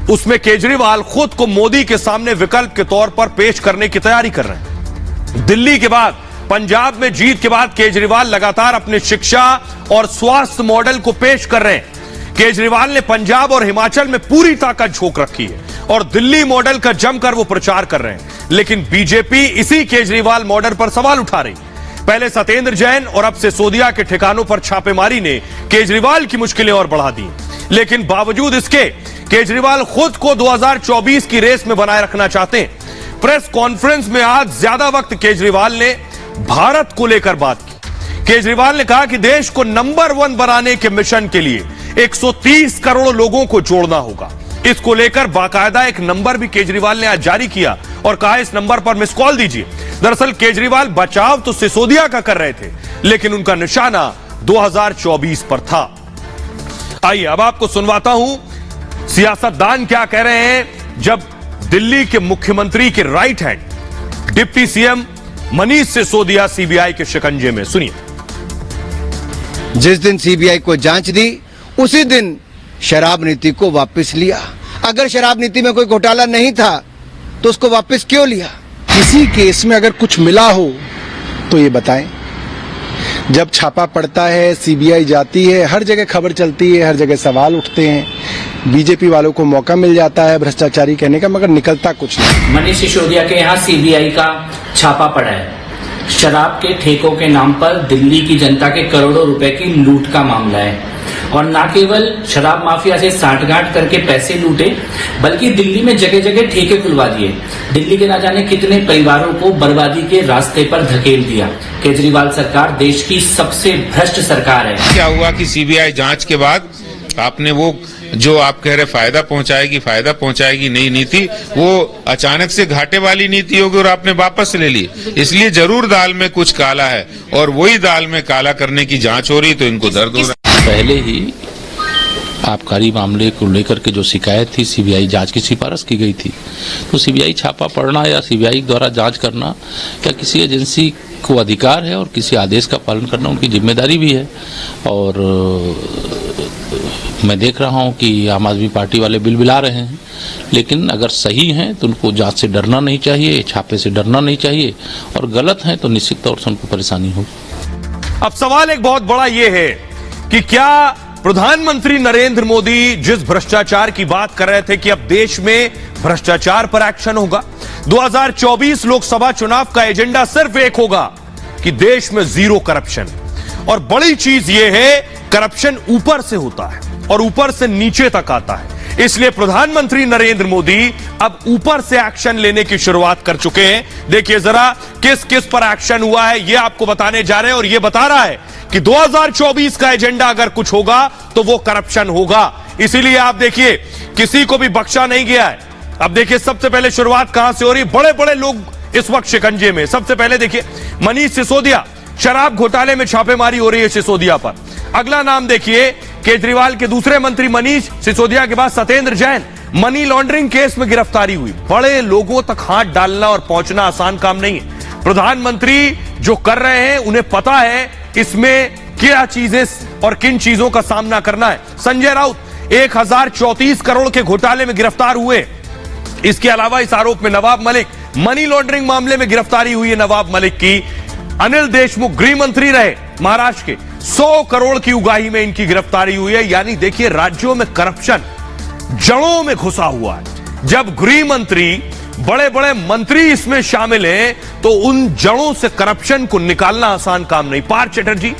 उसमें केजरीवाल खुद को मोदी के सामने विकल्प के तौर पर पेश करने की तैयारी कर रहे हैं। दिल्ली के बाद पंजाब में जीत के बाद केजरीवाल लगातार अपने शिक्षा और स्वास्थ्य मॉडल को पेश कर रहे हैं। केजरीवाल ने पंजाब और हिमाचल में पूरी ताकत झोंक रखी है और दिल्ली मॉडल का जमकर वो प्रचार कर रहे हैं। लेकिन बीजेपी इसी केजरीवाल मॉडल पर सवाल उठा रही। पहले सत्येंद्र जैन और अब सिसोदिया के ठिकानों पर छापेमारी ने केजरीवाल की मुश्किलें और बढ़ा दी। लेकिन बावजूद इसके केजरीवाल खुद को 2024 की रेस में बनाए रखना चाहते हैं। प्रेस कॉन्फ्रेंस में आज ज्यादा वक्त केजरीवाल ने भारत को लेकर बात की। केजरीवाल ने कहा कि देश को नंबर 1 बनाने के मिशन के लिए 130 करोड़ लोगों को जोड़ना होगा। इसको लेकर बाकायदा एक नंबर भी केजरीवाल ने आज जारी किया और कहा इस नंबर पर मिस कॉल दीजिए। दरअसल केजरीवाल बचाव तो सिसोदिया का कर रहे थे, लेकिन उनका निशाना 2024 पर था। आइए अब आपको सुनवाता हूं सियासतदान क्या कह रहे हैं जब दिल्ली के मुख्यमंत्री के right hand deputy CM Manish Sisodia CBI के शिकंजे में। सुनिए। जिस दिन सीबीआई को जांच दी उसी दिन शराब नीति को वापस लिया। अगर शराब नीति में कोई घोटाला नहीं था तो उसको वापस क्यों लिया? किसी केस में अगर कुछ मिला हो तो ये बताएं। जब छापा पड़ता है, सीबीआई जाती है, हर जगह खबर चलती है, हर जगह सवाल उठते हैं, बीजेपी वालों को मौका मिल जाता है भ्रष्टाचारी कहने का, मगर निकलता कुछ नहीं। मनीष सिसोदिया के यहाँ सीबीआई का छापा पड़ा है। शराब के ठेकों के नाम पर दिल्ली की जनता के करोड़ों रुपए की लूट का मामला है और न केवल शराब माफिया से सांठगांठ करके पैसे लूटे, बल्कि दिल्ली में जगह जगह ठेके खुलवा दिए। दिल्ली के ना जाने कितने परिवारों को बर्बादी के रास्ते पर धकेल दिया। केजरीवाल सरकार देश की सबसे भ्रष्ट सरकार है। क्या हुआ कि सीबीआई जांच के बाद आपने वो जो आप कह रहे फायदा पहुंचाएगी नई नीति, वो अचानक से घाटे वाली नीति होगी और आपने वापस ले ली। इसलिए जरूर दाल में कुछ काला है और वही दाल में काला करने की जांच हो रही, तो इनको दर्द हो रहा है। पहले ही आबकारी मामले को लेकर के जो शिकायत थी, सीबीआई जांच की सिफारिश की गई थी। तो सीबीआई छापा पड़ना या सीबीआई द्वारा जांच करना क्या किसी एजेंसी को अधिकार है और किसी आदेश का पालन करना उनकी जिम्मेदारी भी है। और मैं देख रहा हूं कि आम आदमी पार्टी वाले बिलबिला रहे हैं, लेकिन अगर सही हैं तो उनको जांच से डरना नहीं चाहिए, छापे से डरना नहीं चाहिए, और गलत हैं तो निश्चित तौर से उनको परेशानी होगी। अब सवाल एक बहुत बड़ा यह है कि क्या प्रधानमंत्री नरेंद्र मोदी जिस भ्रष्टाचार की बात कर रहे थे कि अब देश में भ्रष्टाचार पर एक्शन होगा, 2024 लोकसभा चुनाव का एजेंडा सिर्फ एक होगा कि देश में जीरो करप्शन। और बड़ी चीज यह है, करप्शन ऊपर से होता है और ऊपर से नीचे तक आता है। इसलिए प्रधानमंत्री नरेंद्र मोदी अब ऊपर से एक्शन लेने की शुरुआत कर चुके हैं। देखिए जरा किस किस पर एक्शन हुआ है, यह आपको बताने जा रहे हैं। और यह बता रहा है कि 2024 का एजेंडा अगर कुछ होगा तो वो करप्शन होगा। इसीलिए आप देखिए किसी को भी बख्शा नहीं गया है। अब देखिए सबसे पहले शुरुआत कहां से हो रही, बड़े बड़े लोग इस वक्त शिकंजे में। सबसे पहले देखिए, मनीष सिसोदिया, शराब घोटाले में छापेमारी हो रही है सिसोदिया पर। अगला नाम देखिए, केजरीवाल के दूसरे मंत्री मनीष सिसोदिया के बाद Satyendra Jain, money laundering case में गिरफ्तारी हुई। बड़े लोगों तक हाथ डालना और पहुंचना आसान काम नहीं है। प्रधानमंत्री जो कर रहे हैं उन्हें पता है इसमें क्या चीजें और किन चीजों का सामना करना है। संजय राउत 1034 करोड़ के घोटाले में गिरफ्तार हुए। इसके अलावा इस आरोप में नवाब मलिक, मनी लॉन्ड्रिंग मामले में गिरफ्तारी हुई है नवाब मलिक की। अनिल देशमुख गृह मंत्री रहे महाराष्ट्र के, 100 करोड़ की उगाही में इनकी गिरफ्तारी हुई है। यानी देखिए, राज्यों में करप्शन जड़ों में घुसा हुआ है। जब गृह मंत्री, बड़े बड़े मंत्री इसमें शामिल हैं तो उन जड़ों से करप्शन को निकालना आसान काम नहीं। पार्थ चटर्जी,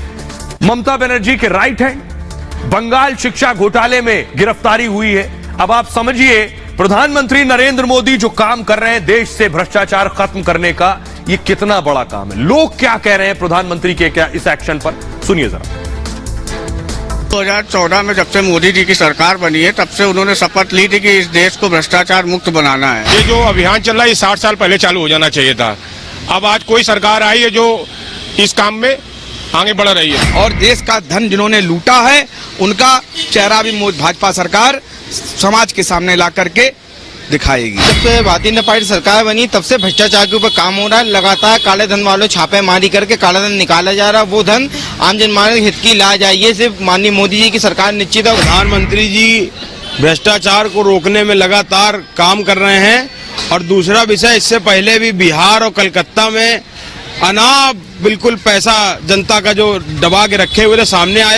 ममता बनर्जी के राइट हैंड, बंगाल शिक्षा घोटाले में गिरफ्तारी हुई है। अब आप समझिए, प्रधानमंत्री नरेंद्र मोदी जो काम कर रहे हैं देश से भ्रष्टाचार खत्म करने का, ये कितना बड़ा काम है। लोग क्या कह रहे हैं प्रधानमंत्री के क्या इस एक्शन पर, सुनिए जरा। 2014 में जब से मोदी जी की सरकार बनी है तब से उन्होंने शपथ ली थी कि इस देश को भ्रष्टाचार मुक्त बनाना है। ये जो अभियान चल रहा है, ये 60 साल पहले चालू हो जाना चाहिए था। अब आज कोई सरकार आई है जो इस काम में आगे बढ़ रही है। और देश का धन जिन्होंने लूटा है उनका चेहरा भी भाजपा सरकार समाज के सामने ला करके दिखाएगी। जब से भारतीय जनता पार्टी सरकार बनी तब से भ्रष्टाचार के ऊपर काम हो रहा है। लगातार काले धन वालों छापेमारी करके काला धन निकाला जा रहा है। वो धन आम जनमानस हित की ला जाइए, सिर्फ माननीय मोदी जी की सरकार निश्चित है। प्रधानमंत्री जी भ्रष्टाचार को रोकने में लगातार काम कर रहे हैं। और दूसरा विषय, इससे पहले भी बिहार और कलकत्ता में बिल्कुल पैसा जनता का जो दबा के रखे हुए थे सामने आए।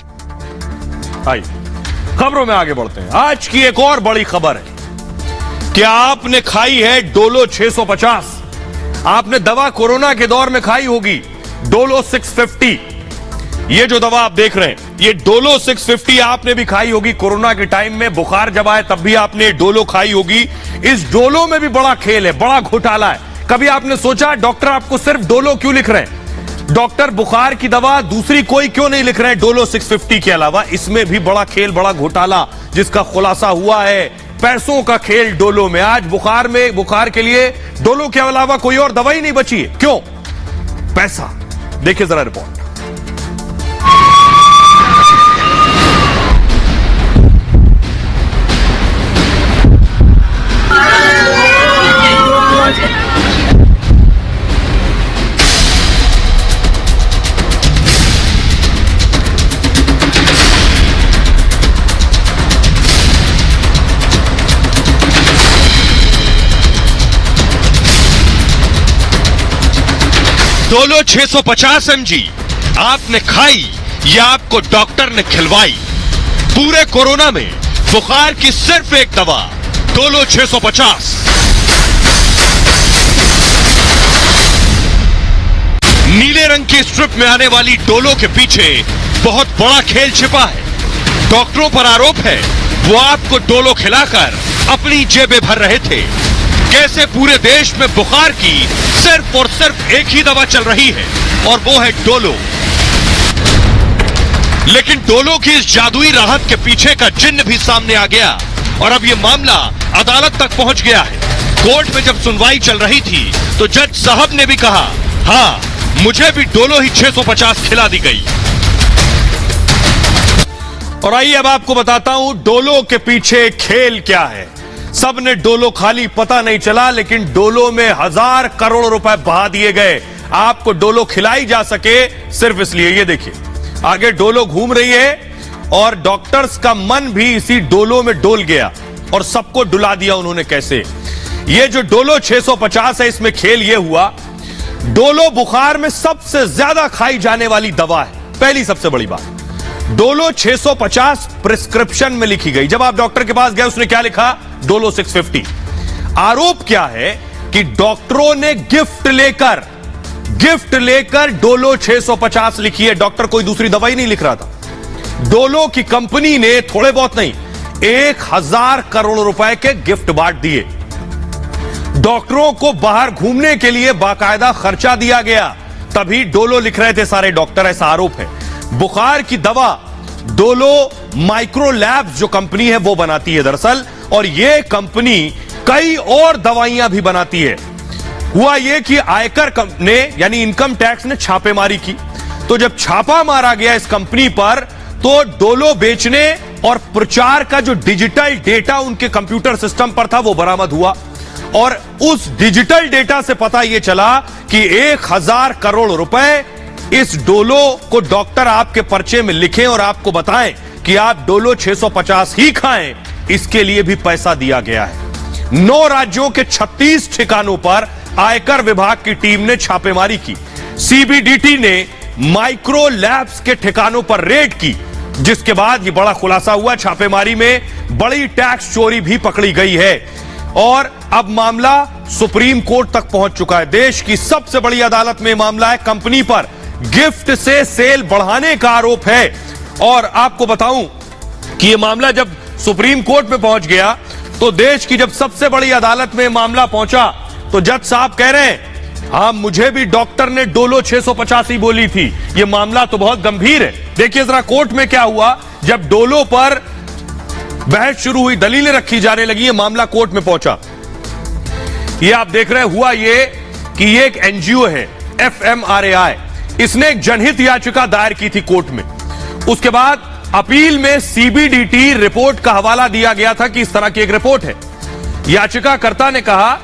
खबरों में आगे बढ़ते हैं। आज की एक और बड़ी खबर है, क्या आपने खाई है डोलो 650? आपने दवा कोरोना के दौर में खाई होगी, डोलो 650। ये जो दवा आप देख रहे हैं, ये डोलो 650 आपने भी खाई होगी। कोरोना के टाइम में बुखार जब आए तब भी आपने डोलो खाई होगी। इस डोलो में भी बड़ा खेल है, बड़ा घोटाला है। कभी आपने सोचा डॉक्टर आपको सिर्फ डोलो क्यों लिख रहे हैं? डॉक्टर बुखार की दवा दूसरी कोई क्यों नहीं लिख रहे हैं डोलो 650 के अलावा? इसमें भी बड़ा खेल, बड़ा घोटाला जिसका खुलासा हुआ है। पैसों का खेल डोलो में। आज बुखार के लिए डोलो के अलावा कोई और दवाई नहीं बची है। क्यों? पैसा। देखिए जरा रिपोर्ट। डोलो 650 mg आपने खाई या आपको डॉक्टर ने खिलवाई? पूरे कोरोना में बुखार की सिर्फ एक दवा, डोलो 650। नीले रंग की स्ट्रिप में आने वाली डोलो के पीछे बहुत बड़ा खेल छिपा है। डॉक्टरों पर आरोप है वो आपको डोलो खिलाकर अपनी जेबें भर रहे थे। कैसे पूरे देश में बुखार की सिर्फ और सिर्फ एक ही दवा चल रही है और वो है डोलो। लेकिन डोलो की इस जादुई राहत के पीछे का जिन्न भी सामने आ गया और अब ये मामला अदालत तक पहुंच गया है। कोर्ट में जब सुनवाई चल रही थी तो जज साहब ने भी कहा, हाँ, मुझे भी डोलो ही 650 खिला दी गई। और आइए अब आपको बताता हूं डोलो के पीछे खेल क्या है। सबने डोलो खाली, पता नहीं चला, लेकिन डोलो में 1000 करोड़ रुपए बहा दिए गए। आपको डोलो खिलाई जा सके सिर्फ इसलिए। ये देखिए, आगे डोलो घूम रही है और डॉक्टर्स का मन भी इसी डोलो में डोल गया और सबको डुला दिया उन्होंने। कैसे? ये जो डोलो 650 है, इसमें खेल ये हुआ, डोलो बुखार में सबसे ज्यादा खाई जाने वाली दवा है। पहली सबसे बड़ी बात, डोलो 650 प्रिस्क्रिप्शन में लिखी गई। जब आप डॉक्टर के पास गए, उसने क्या लिखा? डोलो 650। आरोप क्या है कि डॉक्टरों ने गिफ्ट लेकर डोलो 650 लिखी है। डॉक्टर कोई दूसरी दवाई नहीं लिख रहा था। डोलो की कंपनी ने थोड़े बहुत नहीं, 1000 करोड़ रुपए के गिफ्ट बांट दिए। डॉक्टरों को बाहर घूमने के लिए बाकायदा खर्चा दिया गया, तभी डोलो लिख रहे थे सारे डॉक्टर, ऐसा आरोप है। बुखार की दवा डोलो माइक्रो लैब्स जो कंपनी है वो बनाती है दरअसल, और ये कंपनी कई और दवाइयां भी बनाती है। हुआ यह कि आयकर ने यानी इनकम टैक्स ने छापेमारी की। तो जब छापा मारा गया इस कंपनी पर, तो डोलो बेचने और प्रचार का जो डिजिटल डेटा उनके कंप्यूटर सिस्टम पर था वो बरामद हुआ। और उस डिजिटल डेटा से पता यह चला कि 1000 करोड़ रुपए इस डोलो को डॉक्टर आपके पर्चे में लिखें और आपको बताएं कि आप डोलो 650 ही खाएं, इसके लिए भी पैसा दिया गया है। 9 राज्यों के 36 ठिकानों पर आयकर विभाग की टीम ने छापेमारी की। सीबीडीटी ने माइक्रो लैब्स के ठिकानों पर रेड की, जिसके बाद यह बड़ा खुलासा हुआ। छापेमारी में बड़ी टैक्स चोरी भी पकड़ी गई है और अब मामला सुप्रीम कोर्ट तक पहुंच चुका है। देश की सबसे बड़ी अदालत में मामला है। कंपनी पर गिफ्ट से सेल बढ़ाने का आरोप है। और आपको बताऊं कि यह मामला जब सुप्रीम कोर्ट में पहुंच गया तो देश की जब सबसे बड़ी अदालत में मामला पहुंचा तो जज साहब कह रहे हैं, हाँ मुझे भी डॉक्टर ने डोलो 650 ही बोली थी। यह मामला तो बहुत गंभीर है। देखिए जरा कोर्ट में क्या हुआ। जब डोलो पर बहस शुरू हुई, दलीलें रखी जाने लगी, यह मामला कोर्ट में पहुंचा। यह आप देख रहे हैं, हुआ यह कि यह एक एनजीओ है FMRAI, इसने एक जनहित याचिका दायर की थी कोर्ट में। उसके बाद अपील में सीबीडीटी रिपोर्ट का हवाला दिया गया था कि इस तरह की एक रिपोर्ट है। याचिकाकर्ता ने कहा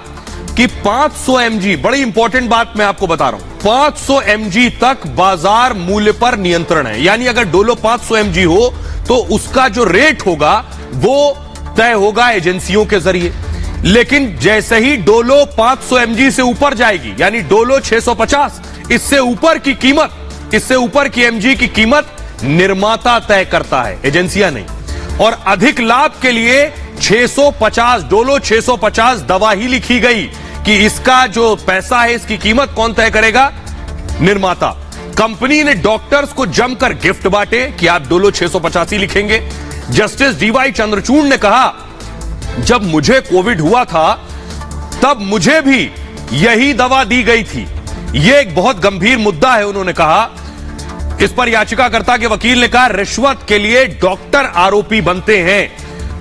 कि 500 mg, बड़ी इंपॉर्टेंट बात मैं आपको बता रहा हूं, 500 mg तक बाजार मूल्य पर नियंत्रण है। यानी अगर डोलो 500 mg हो तो उसका जो रेट होगा वो तय होगा एजेंसियों के जरिए। लेकिन जैसे ही डोलो 500 mg से ऊपर जाएगी, यानी डोलो 650, इससे ऊपर की कीमत, इससे ऊपर की mg की कीमत निर्माता तय करता है, एजेंसियां नहीं। और अधिक लाभ के लिए 650 डोलो 650 दवा ही लिखी गई कि इसका जो पैसा है, इसकी कीमत कौन तय करेगा? निर्माता। कंपनी ने डॉक्टर्स को जमकर गिफ्ट बांटे कि आप डोलो 650 ही लिखेंगे। जस्टिस डीवाई चंद्रचूड़ ने कहा, जब मुझे कोविड हुआ था तब मुझे भी यही दवा दी गई थी। यह एक बहुत गंभीर मुद्दा है, उन्होंने कहा। इस पर याचिकाकर्ता के वकील ने कहा, रिश्वत के लिए डॉक्टर आरोपी बनते हैं,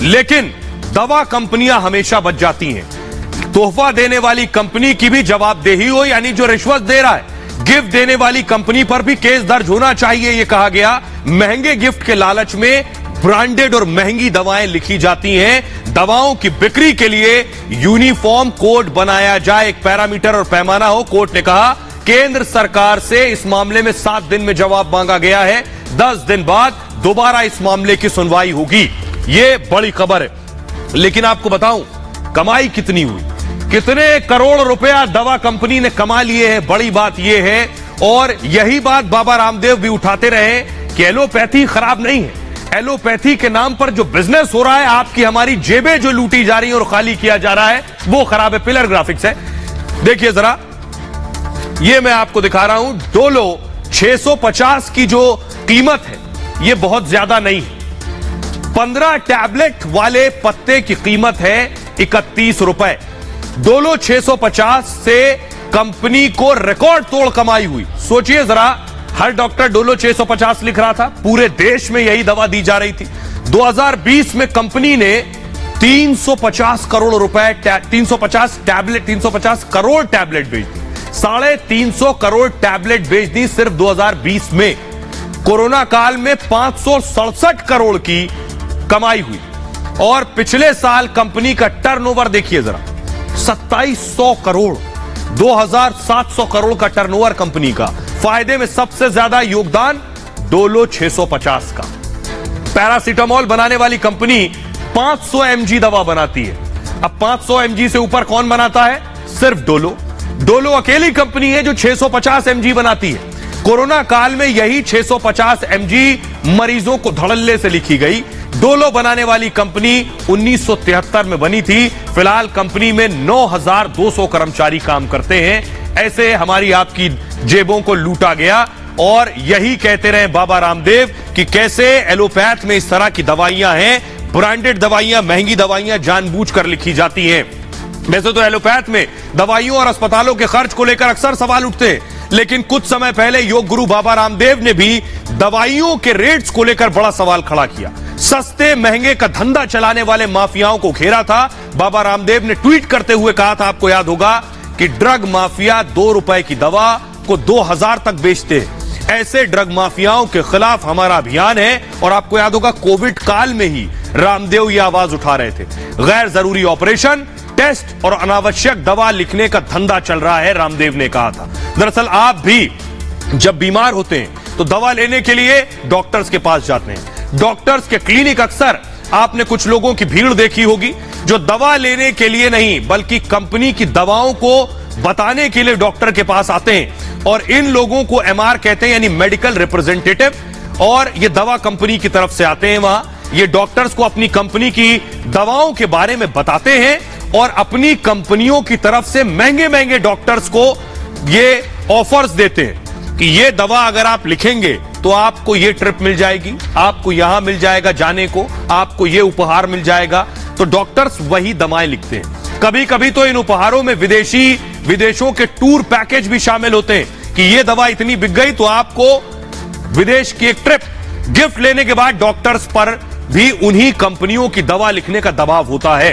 लेकिन दवा कंपनियां हमेशा बच जाती हैं। तोहफा देने वाली कंपनी की भी जवाबदेही हो, यानी जो रिश्वत दे रहा है, गिफ्ट देने वाली कंपनी पर भी केस दर्ज होना चाहिए, यह कहा गया। महंगे गिफ्ट के लालच में ब्रांडेड और महंगी दवाएं लिखी जाती हैं। दवाओं की बिक्री के लिए यूनिफॉर्म कोड बनाया जाए, एक पैरामीटर और पैमाना हो। कोर्ट ने कहा, केंद्र सरकार से इस मामले में 7 दिन में जवाब मांगा गया है। 10 दिन बाद दोबारा इस मामले की सुनवाई होगी। यह बड़ी खबर है। लेकिन आपको बताऊं, कमाई कितनी हुई, कितने करोड़ रुपया दवा कंपनी ने कमा लिए हैं, बड़ी बात यह है। और यही बात बाबा रामदेव भी उठाते रहे कि एलोपैथी खराब नहीं है। एलोपैथी के नाम पर जो बिजनेस हो रहा है, आपकी हमारी जेबें जो लूटी जा रही है और खाली किया जा रहा है, वो खराब है। पिलर ग्राफिक्स है, देखिए जरा, ये मैं आपको दिखा रहा हूं। डोलो 650 की जो कीमत है, ये बहुत ज्यादा नहीं है। 15 टैबलेट वाले पत्ते की कीमत है 31 रुपए। डोलो 650 से कंपनी को रिकॉर्ड तोड़ कमाई हुई। सोचिए जरा, हर डॉक्टर डोलो 650 लिख रहा था, पूरे देश में यही दवा दी जा रही थी। 2020 में कंपनी ने 350 करोड़ रुपए, 350 करोड़ टैबलेट बेच दी। 350 करोड़ टैबलेट बेच दी सिर्फ 2020 में। कोरोना काल में 567 करोड़ की कमाई हुई। और पिछले साल कंपनी का टर्नओवर देखिए जरा, 2700 करोड़, 2700 करोड़ का टर्नओवर कंपनी का। फायदे में सबसे ज्यादा योगदान डोलो 650 का। पैरासीटामोल बनाने वाली कंपनी 500 mg दवा बनाती है। अब 500 mg से ऊपर कौन बनाता है? सिर्फ डोलो। डोलो अकेली कंपनी है जो 650 mg बनाती है। कोरोना काल में यही 650 mg मरीजों को धड़ल्ले से लिखी गई। डोलो बनाने वाली कंपनी 1973 में बनी थी। फिलहाल कंपनी में 9200 कर्मचारी काम करते हैं। ऐसे हमारी आपकी जेबों को लूटा गया। और यही कहते रहे बाबा रामदेव कि कैसे एलोपैथ में इस तरह की दवाइयां हैं, ब्रांडेड दवाइयां, महंगी दवाइयां जानबूझकर लिखी जाती हैं। वैसे तो एलोपैथ में दवाइयों और अस्पतालों के खर्च को लेकर अक्सर सवाल उठते हैं, लेकिन कुछ समय पहले योग गुरु बाबा रामदेव ने भी दवाइयों के रेट्स को लेकर बड़ा सवाल खड़ा किया। सस्ते महंगे का धंधा चलाने वाले माफियाओं को घेरा था। बाबा रामदेव ने ट्वीट करते हुए कहा था, आपको याद होगा, कि ड्रग माफिया 2 रुपए की दवा को 2000 तक बेचते हैं। ऐसे ड्रग माफियाओं के खिलाफ हमारा अभियान है। और आपको याद होगा कोविड काल में ही रामदेव ये आवाज उठा रहे थे, गैर जरूरी ऑपरेशन, टेस्ट और अनावश्यक दवा लिखने का धंधा चल रहा है, रामदेव ने कहा था। दरअसल आप भी जब बीमार होते हैं तो दवा लेने के लिए डॉक्टर्स के पास जाते हैं। डॉक्टर्स के क्लिनिक अक्सर आपने कुछ लोगों की भीड़ देखी होगी जो दवा लेने के लिए नहीं बल्कि कंपनी की दवाओं को बताने के लिए डॉक्टर के पास आते हैं। और इन लोगों को एमआर कहते हैं, यानी मेडिकल रिप्रेजेंटेटिव। और ये दवा कंपनी की तरफ से आते हैं वहां, ये डॉक्टर्स को अपनी कंपनी की दवाओं के बारे में बताते हैं और अपनी कंपनियों की तरफ से महंगे महंगे डॉक्टर्स को ये ऑफर्स देते हैं कि ये दवा अगर आप लिखेंगे तो आपको ये ट्रिप मिल जाएगी, आपको यहां मिल जाएगा जाने को, आपको ये उपहार मिल जाएगा। तो डॉक्टर्स वही दवाएं लिखते हैं। कभी कभी तो इन उपहारों में विदेशों के टूर पैकेज भी शामिल होते हैं कि ये दवा इतनी बिक गई तो आपको विदेश की एक ट्रिप। गिफ्ट लेने के बाद डॉक्टर्स पर भी उन्हीं कंपनियों की दवा लिखने का दबाव होता है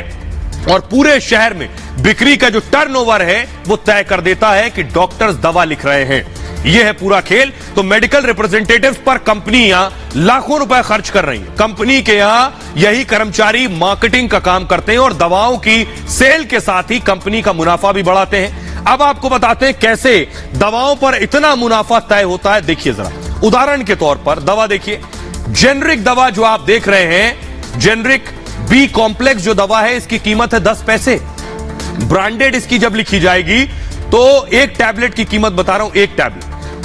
और पूरे शहर में बिक्री का जो टर्नओवर है वो तय कर देता है कि डॉक्टर्स दवा लिख रहे हैं। यह है पूरा खेल। तो मेडिकल रिप्रेजेंटेटिव्स पर कंपनियां लाखों रुपए खर्च कर रही हैं। कंपनी के यहां यही कर्मचारी मार्केटिंग का काम करते हैं और दवाओं की सेल के साथ ही कंपनी का मुनाफा भी बढ़ाते हैं। अब आपको बताते हैं कैसे दवाओं पर इतना मुनाफा तय होता है। देखिए जरा, उदाहरण के तौर पर दवा देखिए, जेनरिक दवा जो आप देख रहे हैं, जेनरिक बी कॉम्प्लेक्स जो दवा है, इसकी कीमत है 10 पैसे। ब्रांडेड इसकी जब लिखी जाएगी तो एक टैबलेट की कीमत बता रहा हूं, एक टैबलेट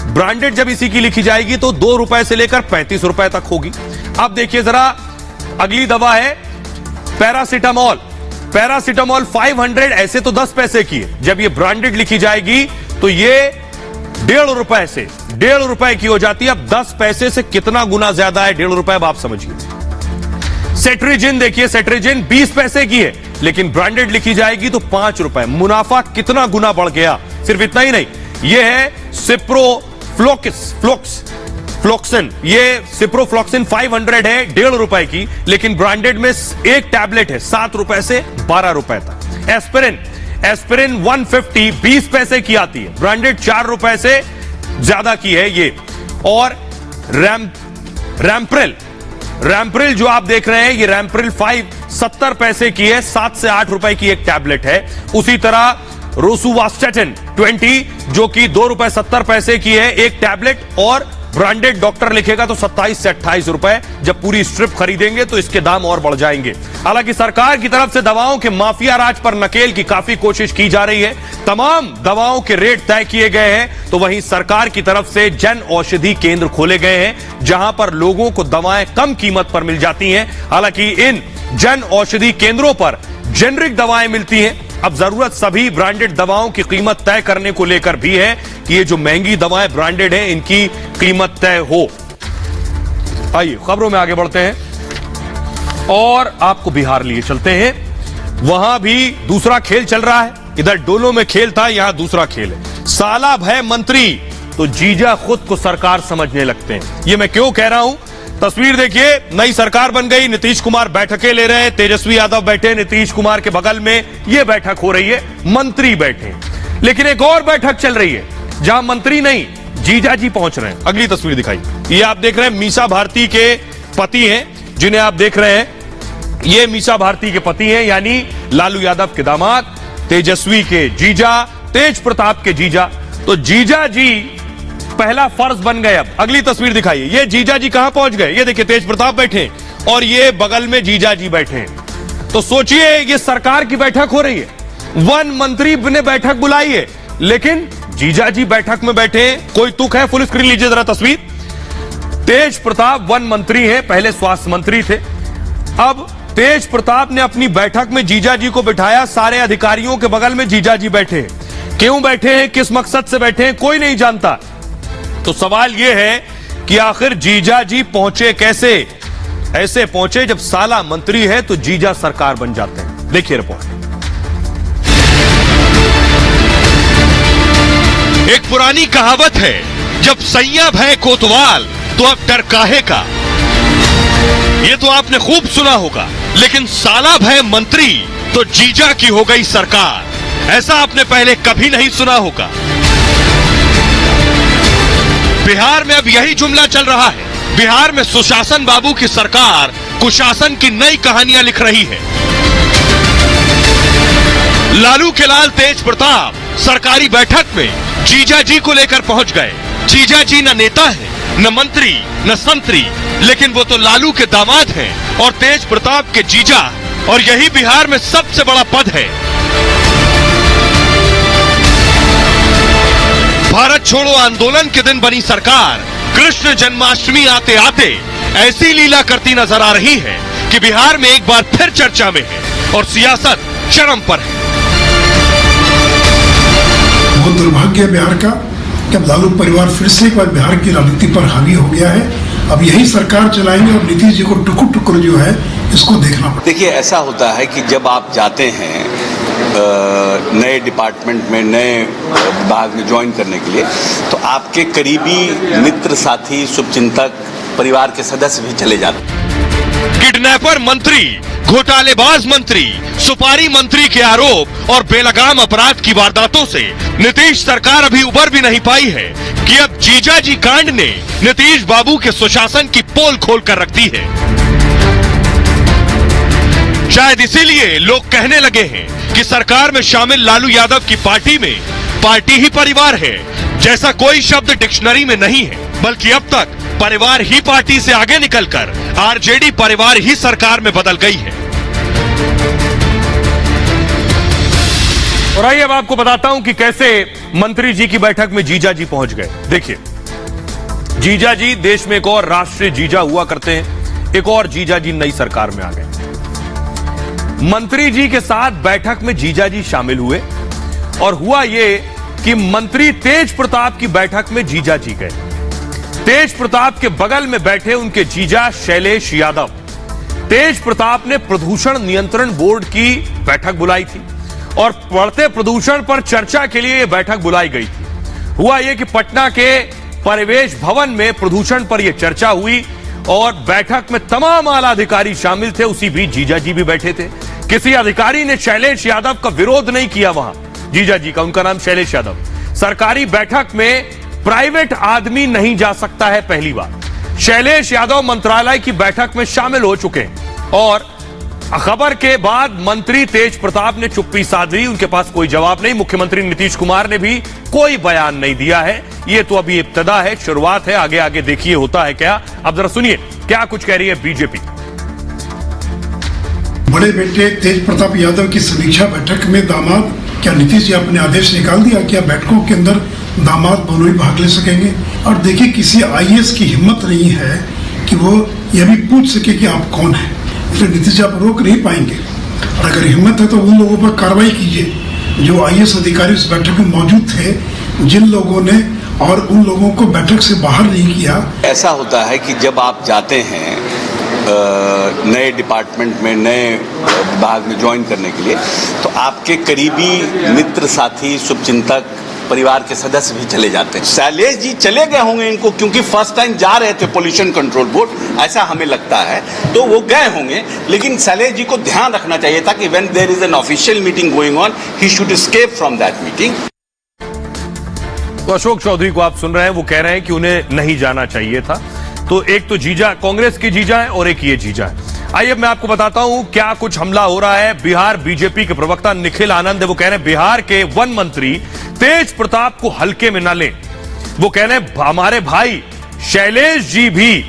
ब्रांडेड जब इसी की लिखी जाएगी तो 2 रुपए से लेकर 35 रुपए तक होगी। अब देखिए जरा, अगली दवा है पैरासिटामोल। पैरासिटामोल 500 ऐसे तो 10 पैसे की है, जब ये ब्रांडेड लिखी जाएगी तो ये 1.5 रुपए से 1.5 रुपए की हो जाती है। अब 10 पैसे से कितना गुना ज्यादा है 1.5 रुपए, अब आप समझिए। सेट्रिजिन देखिए, सेट्रिजिन 20 पैसे की है लेकिन ब्रांडेड लिखी जाएगी तो 5 रुपए। मुनाफा कितना गुना बढ़ गया। सिर्फ इतना ही नहीं, यह है सिप्रोफ्लोक्सिन। ये सिप्रोफ्लोक्सिन 500 है 1.5 रुपए की, लेकिन ब्रांडेड में एक टैबलेट है 7 रुपए से 12 रुपए तक। एस्पिरिन 150 20 पैसे की आती है, ब्रांडेड 4 रुपए से ज्यादा की है ये। और रैम्प्रिल जो आप देख रहे हैं, ये रैम्प्रिल 5 70 पैसे की है, 7 से 8 रुपए की एक टैबलेट है। उसी तरह रोसुवास्टेटिन 20 जो कि 2 रुपए 70 पैसे की है एक टैबलेट, और ब्रांडेड डॉक्टर लिखेगा तो 27 से 28 रुपए। जब पूरी स्ट्रिप खरीदेंगे तो इसके दाम और बढ़ जाएंगे। हालांकि सरकार की तरफ से दवाओं के माफिया राज पर नकेल की काफी कोशिश की जा रही है। तमाम दवाओं के रेट तय किए गए हैं, तो वहीं सरकार की तरफ से जन औषधि केंद्र खोले गए हैं जहां पर लोगों को दवाएं कम कीमत पर मिल जाती हैं। हालांकि इन जन औषधि केंद्रों पर जेनरिक दवाएं मिलती हैं। अब जरूरत सभी ब्रांडेड दवाओं की कीमत तय करने को लेकर भी है कि ये जो महंगी दवाएं ब्रांडेड हैं इनकी कीमत तय हो। आइए खबरों में आगे बढ़ते हैं और आपको बिहार लिए चलते हैं। वहां भी दूसरा खेल चल रहा है। इधर डोलो में खेल था, यहां दूसरा खेल है। साला भय मंत्री तो जीजा खुद को सरकार समझने लगते हैं। ये मैं क्यों कह रहा हूं, तस्वीर देखिए, नई सरकार बन गई, नीतीश कुमार बैठकें ले रहे हैं, तेजस्वी यादव बैठे, नीतीश कुमार के बगल में ये बैठक हो रही है, मंत्री बैठे। लेकिन एक और बैठक चल रही है जहां मंत्री नहीं, जीजा जी पहुंच रहे हैं। अगली तस्वीर दिखाई, ये आप देख रहे हैं मीसा भारती के पति हैं, जिन्हें आप देख रहे हैं, ये मीसा भारती के पति हैं, यानी लालू यादव के दामाद, तेजस्वी के जीजा, तेज प्रताप के जीजा। तो जीजा जी पहला फर्ज बन गए। अब अगली तस्वीर दिखाइए, ये जीजा जी कहां पहुंच गए, ये देखिए तेज प्रताप बैठे और ये बगल में जीजा जी बैठे। तो सोचिए ये सरकार की बैठक हो रही है, वन मंत्री ने बैठक बुलाई है, लेकिन जीजा जी बैठक में बैठे। कोई तुक है? फुल स्क्रीन लीजिए जरा तस्वीर। तेज प्रताप वन मंत्री हैं, पहले स्वास्थ्य मंत्री थे। अब तेज प्रताप ने अपनी बैठक में जीजा जी को बिठाया, सारे अधिकारियों के बगल में जीजा जी बैठे। क्यों बैठे हैं, किस मकसद से बैठे हैं, कोई नहीं जानता। तो सवाल यह है कि आखिर जीजा जी पहुंचे कैसे? ऐसे पहुंचे जब साला मंत्री है तो जीजा सरकार बन जाते हैं। देखिए रिपोर्ट। एक पुरानी कहावत है, जब सैया भय कोतवाल तो अब डर काहे का। ये तो आपने खूब सुना होगा, लेकिन साला भय मंत्री तो जीजा की हो गई सरकार। ऐसा आपने पहले कभी नहीं सुना होगा। बिहार में अब यही जुमला चल रहा है। बिहार में सुशासन बाबू की सरकार कुशासन की नई कहानियां लिख रही है। लालू के लाल तेज प्रताप सरकारी बैठक में जीजा जी को लेकर पहुंच गए। जीजा जी न नेता है, न मंत्री, न संतरी, लेकिन वो तो लालू के दामाद हैं और तेज प्रताप के जीजा, और यही बिहार में सबसे बड़ा पद है। भारत छोड़ो आंदोलन के दिन बनी सरकार कृष्ण जन्माष्टमी आते आते ऐसी लीला करती नजर आ रही है कि बिहार में एक बार फिर चर्चा में है और सियासत चरम पर है। बहुत दुर्भाग्य है बिहार का कि अब लालू परिवार फिर से एक बार बिहार की राजनीति पर हावी हो गया है। अब यही सरकार चलाएंगे और नीतीश जी को टुकुर टुकुर जो है इसको देखना पड़ेगा। देखिए, ऐसा होता है कि जब आप जाते हैं नए डिपार्टमेंट में, नए विभाग में ज्वाइन करने के लिए, तो आपके करीबी मित्र, साथी, शुभचिंतक, परिवार के सदस्य भी चले जाते हैं। किडनैपर मंत्री, घोटालेबाज मंत्री, सुपारी मंत्री के आरोप और बेलगाम अपराध की वारदातों से नीतीश सरकार अभी उबर भी नहीं पाई है कि अब जीजा जी कांड ने नीतीश बाबू के सुशासन की पोल खोल कर रख दी है। शायद इसीलिए लोग कहने लगे हैं कि सरकार में शामिल लालू यादव की पार्टी में पार्टी ही परिवार है जैसा कोई शब्द डिक्शनरी में नहीं है, बल्कि अब तक परिवार ही पार्टी से आगे निकलकर आरजेडी परिवार ही सरकार में बदल गई है। और आइए अब आपको बताता हूं कि कैसे मंत्री जी की बैठक में जीजा जी पहुंच गए। देखिए, जीजा जी देश में एक और राष्ट्रीय जीजा हुआ करते हैं, एक और जीजा जी नई सरकार में आ गए। मंत्री जी के साथ बैठक में जीजा जी शामिल हुए और हुआ ये कि मंत्री तेज प्रताप की बैठक में जीजा जी गए। तेज प्रताप के बगल में बैठे उनके जीजा शैलेश यादव। तेज प्रताप ने प्रदूषण नियंत्रण बोर्ड की बैठक बुलाई थी और बढ़ते प्रदूषण पर चर्चा के लिए यह बैठक बुलाई गई थी। हुआ यह कि पटना के परिवेश भवन में प्रदूषण पर यह चर्चा हुई और बैठक में तमाम आला अधिकारी शामिल थे। उसी बीच जीजा जी भी बैठे थे। किसी अधिकारी ने शैलेश यादव का विरोध नहीं किया वहां, जीजा जी का, उनका नाम शैलेश यादव। सरकारी बैठक में प्राइवेट आदमी नहीं जा सकता है, पहली बार। शैलेश यादव मंत्रालय की बैठक में शामिल हो चुके हैं और खबर के बाद मंत्री तेज प्रताप ने चुप्पी साध ली। उनके पास कोई जवाब नहीं। मुख्यमंत्री नीतीश कुमार ने भी कोई बयान नहीं दिया है। ये तो अभी इब्तिदा है, शुरुआत है, आगे आगे देखिए होता है क्या। अब जरा सुनिए क्या कुछ कह रही है बीजेपी। बड़े बेटे तेज प्रताप यादव की समीक्षा बैठक में दामाद, क्या नीतीश जी आपने आदेश निकाल दिया? क्या बैठकों के अंदर दामाद दोनों ही भाग ले सकेंगे? और देखिए, किसी आईएएस की हिम्मत नहीं है कि वो यह भी पूछ सके कि आप कौन हैं। इसलिए नीतीश जी आप रोक नहीं पाएंगे और अगर हिम्मत है तो उन लोगों पर कार्रवाई कीजिए जो आईएएस अधिकारी उस बैठक में मौजूद थे, जिन लोगों ने और उन लोगों को बैठक से बाहर नहीं किया। ऐसा होता है कि जब आप जाते हैं नए डिपार्टमेंट में, नए विभाग में ज्वाइन करने के लिए, तो आपके करीबी मित्र, साथी, शुभचिंतक, परिवार के सदस्य भी चले जाते हैं। शैलेश जी चले गए होंगे इनको, क्योंकि फर्स्ट टाइम जा रहे थे पोल्यूशन कंट्रोल बोर्ड, ऐसा हमें लगता है, तो वो गए होंगे। लेकिन शैलेश जी को ध्यान रखना चाहिए था कि when there is an official meeting going on, he should escape from that meeting. तो अशोक चौधरी को आप सुन रहे हैं, वो कह रहे हैं कि उन्हें नहीं जाना चाहिए था। तो एक तो जीजा कांग्रेस की जीजा है और एक ये जीजा है। आइए मैं आपको बताता हूं क्या कुछ हमला हो रहा है। बिहार बीजेपी के प्रवक्ता निखिल आनंद है, वो कह रहे हैं बिहार के वन मंत्री तेज प्रताप को हल्के में न लें। वो कह रहे हैं हमारे भाई शैलेश जी भी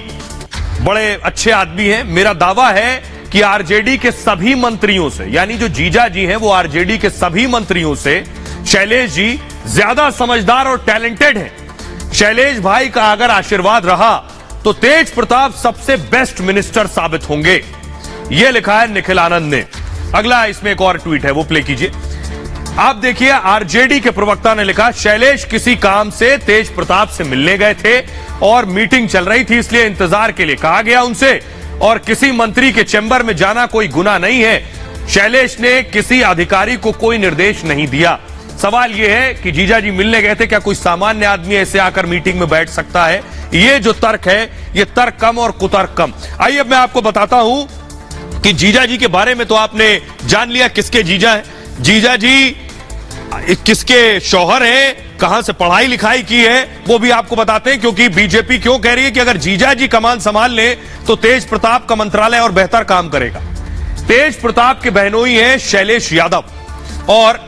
बड़े अच्छे आदमी हैं। मेरा दावा है कि आरजेडी के सभी मंत्रियों से, यानी जो जीजा जी हैं वो आरजेडी के सभी मंत्रियों से शैलेश जी ज्यादा समझदार और टैलेंटेड हैं। शैलेश भाई का अगर आशीर्वाद रहा तो तेज प्रताप सबसे बेस्ट मिनिस्टर साबित होंगे। यह लिखा है निखिल आनंद ने। अगला इसमें एक और ट्वीट है, वो प्ले कीजिए। आप देखिए, आरजेडी के प्रवक्ता ने लिखा, शैलेश किसी काम से तेज प्रताप से मिलने गए थे और मीटिंग चल रही थी, इसलिए इंतजार के लिए कहा गया उनसे, और किसी मंत्री के चैम्बर में जाना कोई गुनाह नहीं है। शैलेश ने किसी अधिकारी को कोई निर्देश नहीं दिया। सवाल यह है कि जीजा जी मिलने गए थे, क्या कोई सामान्य आदमी ऐसे आकर मीटिंग में बैठ सकता है? ये जो तर्क है, ये तर्क कम और कुतर्क कम। आइए अब मैं आपको बताता हूं कि जीजा जी के बारे में तो आपने जान लिया किसके जीजा हैं। जीजा जी किसके शौहर हैं, कहां से पढ़ाई लिखाई की है, वो भी आपको बताते हैं। क्योंकि बीजेपी क्यों कह रही है कि अगर जीजा जी कमान संभाल ले तो तेज प्रताप का मंत्रालय और बेहतर काम करेगा। तेज प्रताप के बहनोई हैं शैलेश यादव, और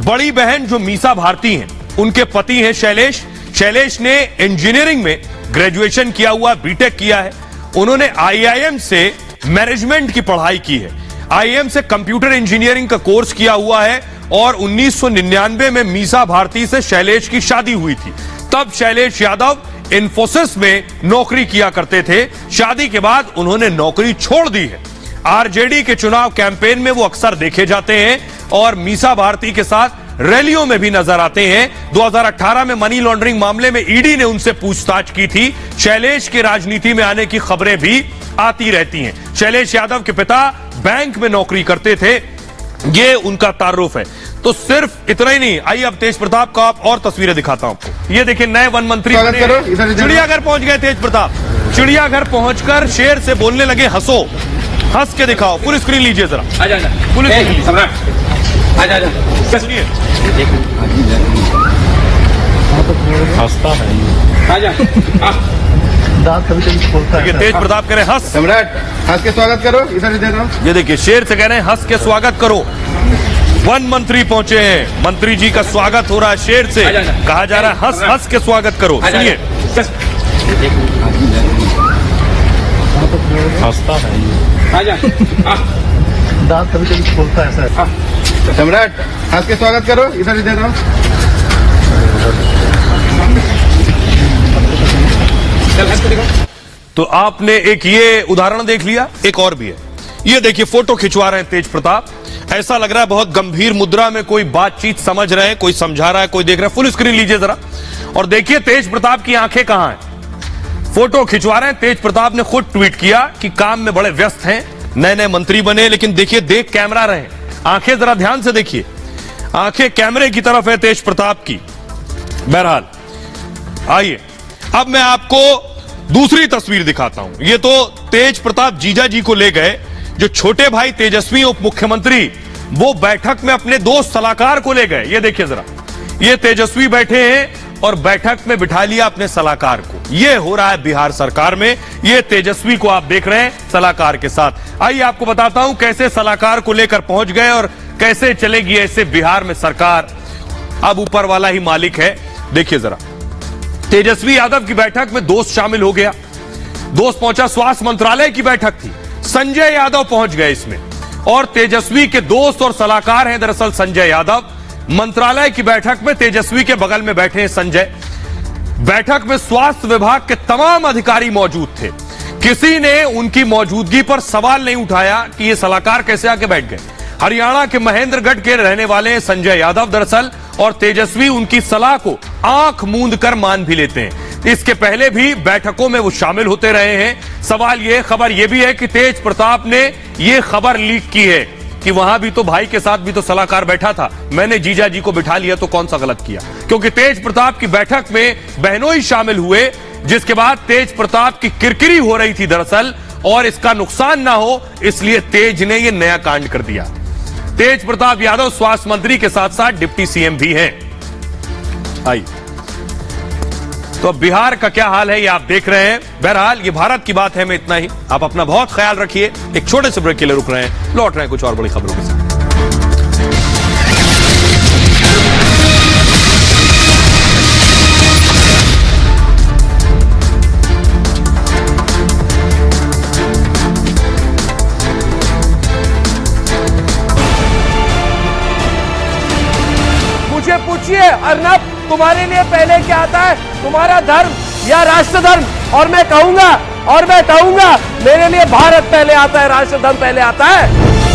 बड़ी बहन जो मीसा भारती हैं उनके पति हैं शैलेश। शैलेश ने इंजीनियरिंग में ग्रेजुएशन किया हुआ, बीटेक किया है। उन्होंने आईआईएम से मैनेजमेंट की पढ़ाई की है, आईआईएम से कंप्यूटर इंजीनियरिंग का कोर्स किया हुआ है, और 1999 में मीसा भारती से शैलेश की शादी हुई थी। तब शैलेश यादव इन्फोसिस में नौकरी किया करते थे। शादी के बाद उन्होंने नौकरी छोड़ दी है। आरजेडी के चुनाव कैंपेन में वो अक्सर देखे जाते हैं और मीसा भारती के साथ रैलियों में भी नजर आते हैं। 2018 में मनी लॉन्ड्रिंग मामले में ईडी ने उनसे पूछताछ की थी। शैलेश के राजनीति में आने की खबरें भी आती रहती हैं। शैलेश यादव के पिता बैंक में नौकरी करते थे, ये उनका तारुफ है। तो सिर्फ इतना ही नहीं, आइए अब तेज प्रताप का और तस्वीरें दिखाता हूं आपको। ये देखिए, नए वन मंत्री चिड़ियाघर पहुंच गए तेज प्रताप। चिड़ियाघर पहुंचकर शेर से बोलने लगे, हंसो, हंस के दिखाओ। फुल स्क्रीन लीजिए जरा, फुल स्क्रीन सुनिए। हंसता है दांत कभी कभी खोलता है। तेज प्रताप कह रहे हैं, हंस सम्राट, हंस के स्वागत करो, इधर इधर आओ। ये देखिए, शेर से कह रहे हैं हंस के स्वागत करो। वन मंत्री पहुंचे हैं, मंत्री जी का स्वागत हो रहा है शेर से। कहा जा रहा है हंस हंस के स्वागत करो। सुनिए, हंसता है दांत कभी कभी खोलता है। सम्राट, हंस के स्वागत करो, इधर इधर आओ। तो आपने एक ये उदाहरण देख लिया, एक और भी है। ये देखिए, फोटो खिंचवा रहे हैं तेज प्रताप। ऐसा लग रहा है बहुत गंभीर मुद्रा में कोई बातचीत समझ रहे हैं, कोई समझा रहा है, कोई देख रहा है। फुल स्क्रीन लीजिए जरा, और देखिए तेज प्रताप की आंखें कहां हैं। फोटो खिंचवा रहे हैं। तेज प्रताप ने खुद ट्वीट किया कि काम में बड़े व्यस्त हैं, नए नए मंत्री बने, लेकिन देखिए देख कैमरा रहे, आंखें जरा ध्यान से देखिए, आंखें कैमरे की तरफ है तेज प्रताप की। बहरहाल, आइए अब मैं आपको दूसरी तस्वीर दिखाता हूं। ये तो तेज प्रताप जीजा जी को ले गए, जो छोटे भाई तेजस्वी उप मुख्यमंत्री, वो बैठक में अपने दोस्त सलाहकार को ले गए। ये देखिए जरा, ये तेजस्वी बैठे हैं और बैठक में बिठा लिया अपने सलाहकार को। ये हो रहा है बिहार सरकार में। ये तेजस्वी को आप देख रहे हैं सलाहकार के साथ। आइए आपको बताता हूं कैसे सलाहकार को लेकर पहुंच गए और कैसे चलेगी ऐसे बिहार में सरकार। अब ऊपर वाला ही मालिक है। देखिए जरा, तेजस्वी यादव की बैठक में दोस्त शामिल हो गया। दोस्त पहुंचा, स्वास्थ्य मंत्रालय की बैठक थी, संजय यादव पहुंच गए इसमें, और तेजस्वी के दोस्त और सलाहकार हैं दरअसल संजय यादव। मंत्रालय की बैठक में तेजस्वी के बगल में बैठे हैं संजय। बैठक में स्वास्थ्य विभाग के तमाम अधिकारी मौजूद थे। किसी ने उनकी मौजूदगी पर सवाल नहीं उठाया कि ये सलाहकार कैसे आके बैठ गए। हरियाणा के महेंद्रगढ़ के रहने वाले हैं संजय यादव दरअसल, और तेजस्वी उनकी सलाह को आंख मूंद कर मान भी लेते हैं। इसके पहले भी बैठकों में वो शामिल होते रहे हैं। सवाल ये, खबर ये भी है कि तेज प्रताप ने ये खबर लीक की है कि वहां भी तो भाई के साथ भी तो सलाहकार बैठा था, मैंने जीजा जी को बिठा लिया तो कौन सा गलत किया। क्योंकि तेज प्रताप की बैठक में बहनोई शामिल हुए, जिसके बाद तेज प्रताप की किरकिरी हो रही थी दरअसल, और इसका नुकसान ना हो इसलिए तेज ने यह नया कांड कर दिया। तेज प्रताप यादव स्वास्थ्य मंत्री के साथ साथ डिप्टी सीएम भी हैं। आइए, तो अब बिहार का क्या हाल है ये आप देख रहे हैं। बहरहाल ये भारत की बात है, मैं इतना ही। आप अपना बहुत ख्याल रखिए। एक छोटे से ब्रेक के लिए रुक रहे हैं, लौट रहे हैं कुछ और बड़ी खबरों के साथ। मुझे पूछिए अर्नब, तुम्हारे लिए पहले क्या आता है, तुम्हारा धर्म या राष्ट्र धर्म? और मैं कहूंगा मेरे लिए भारत पहले आता है, राष्ट्र धर्म पहले आता है।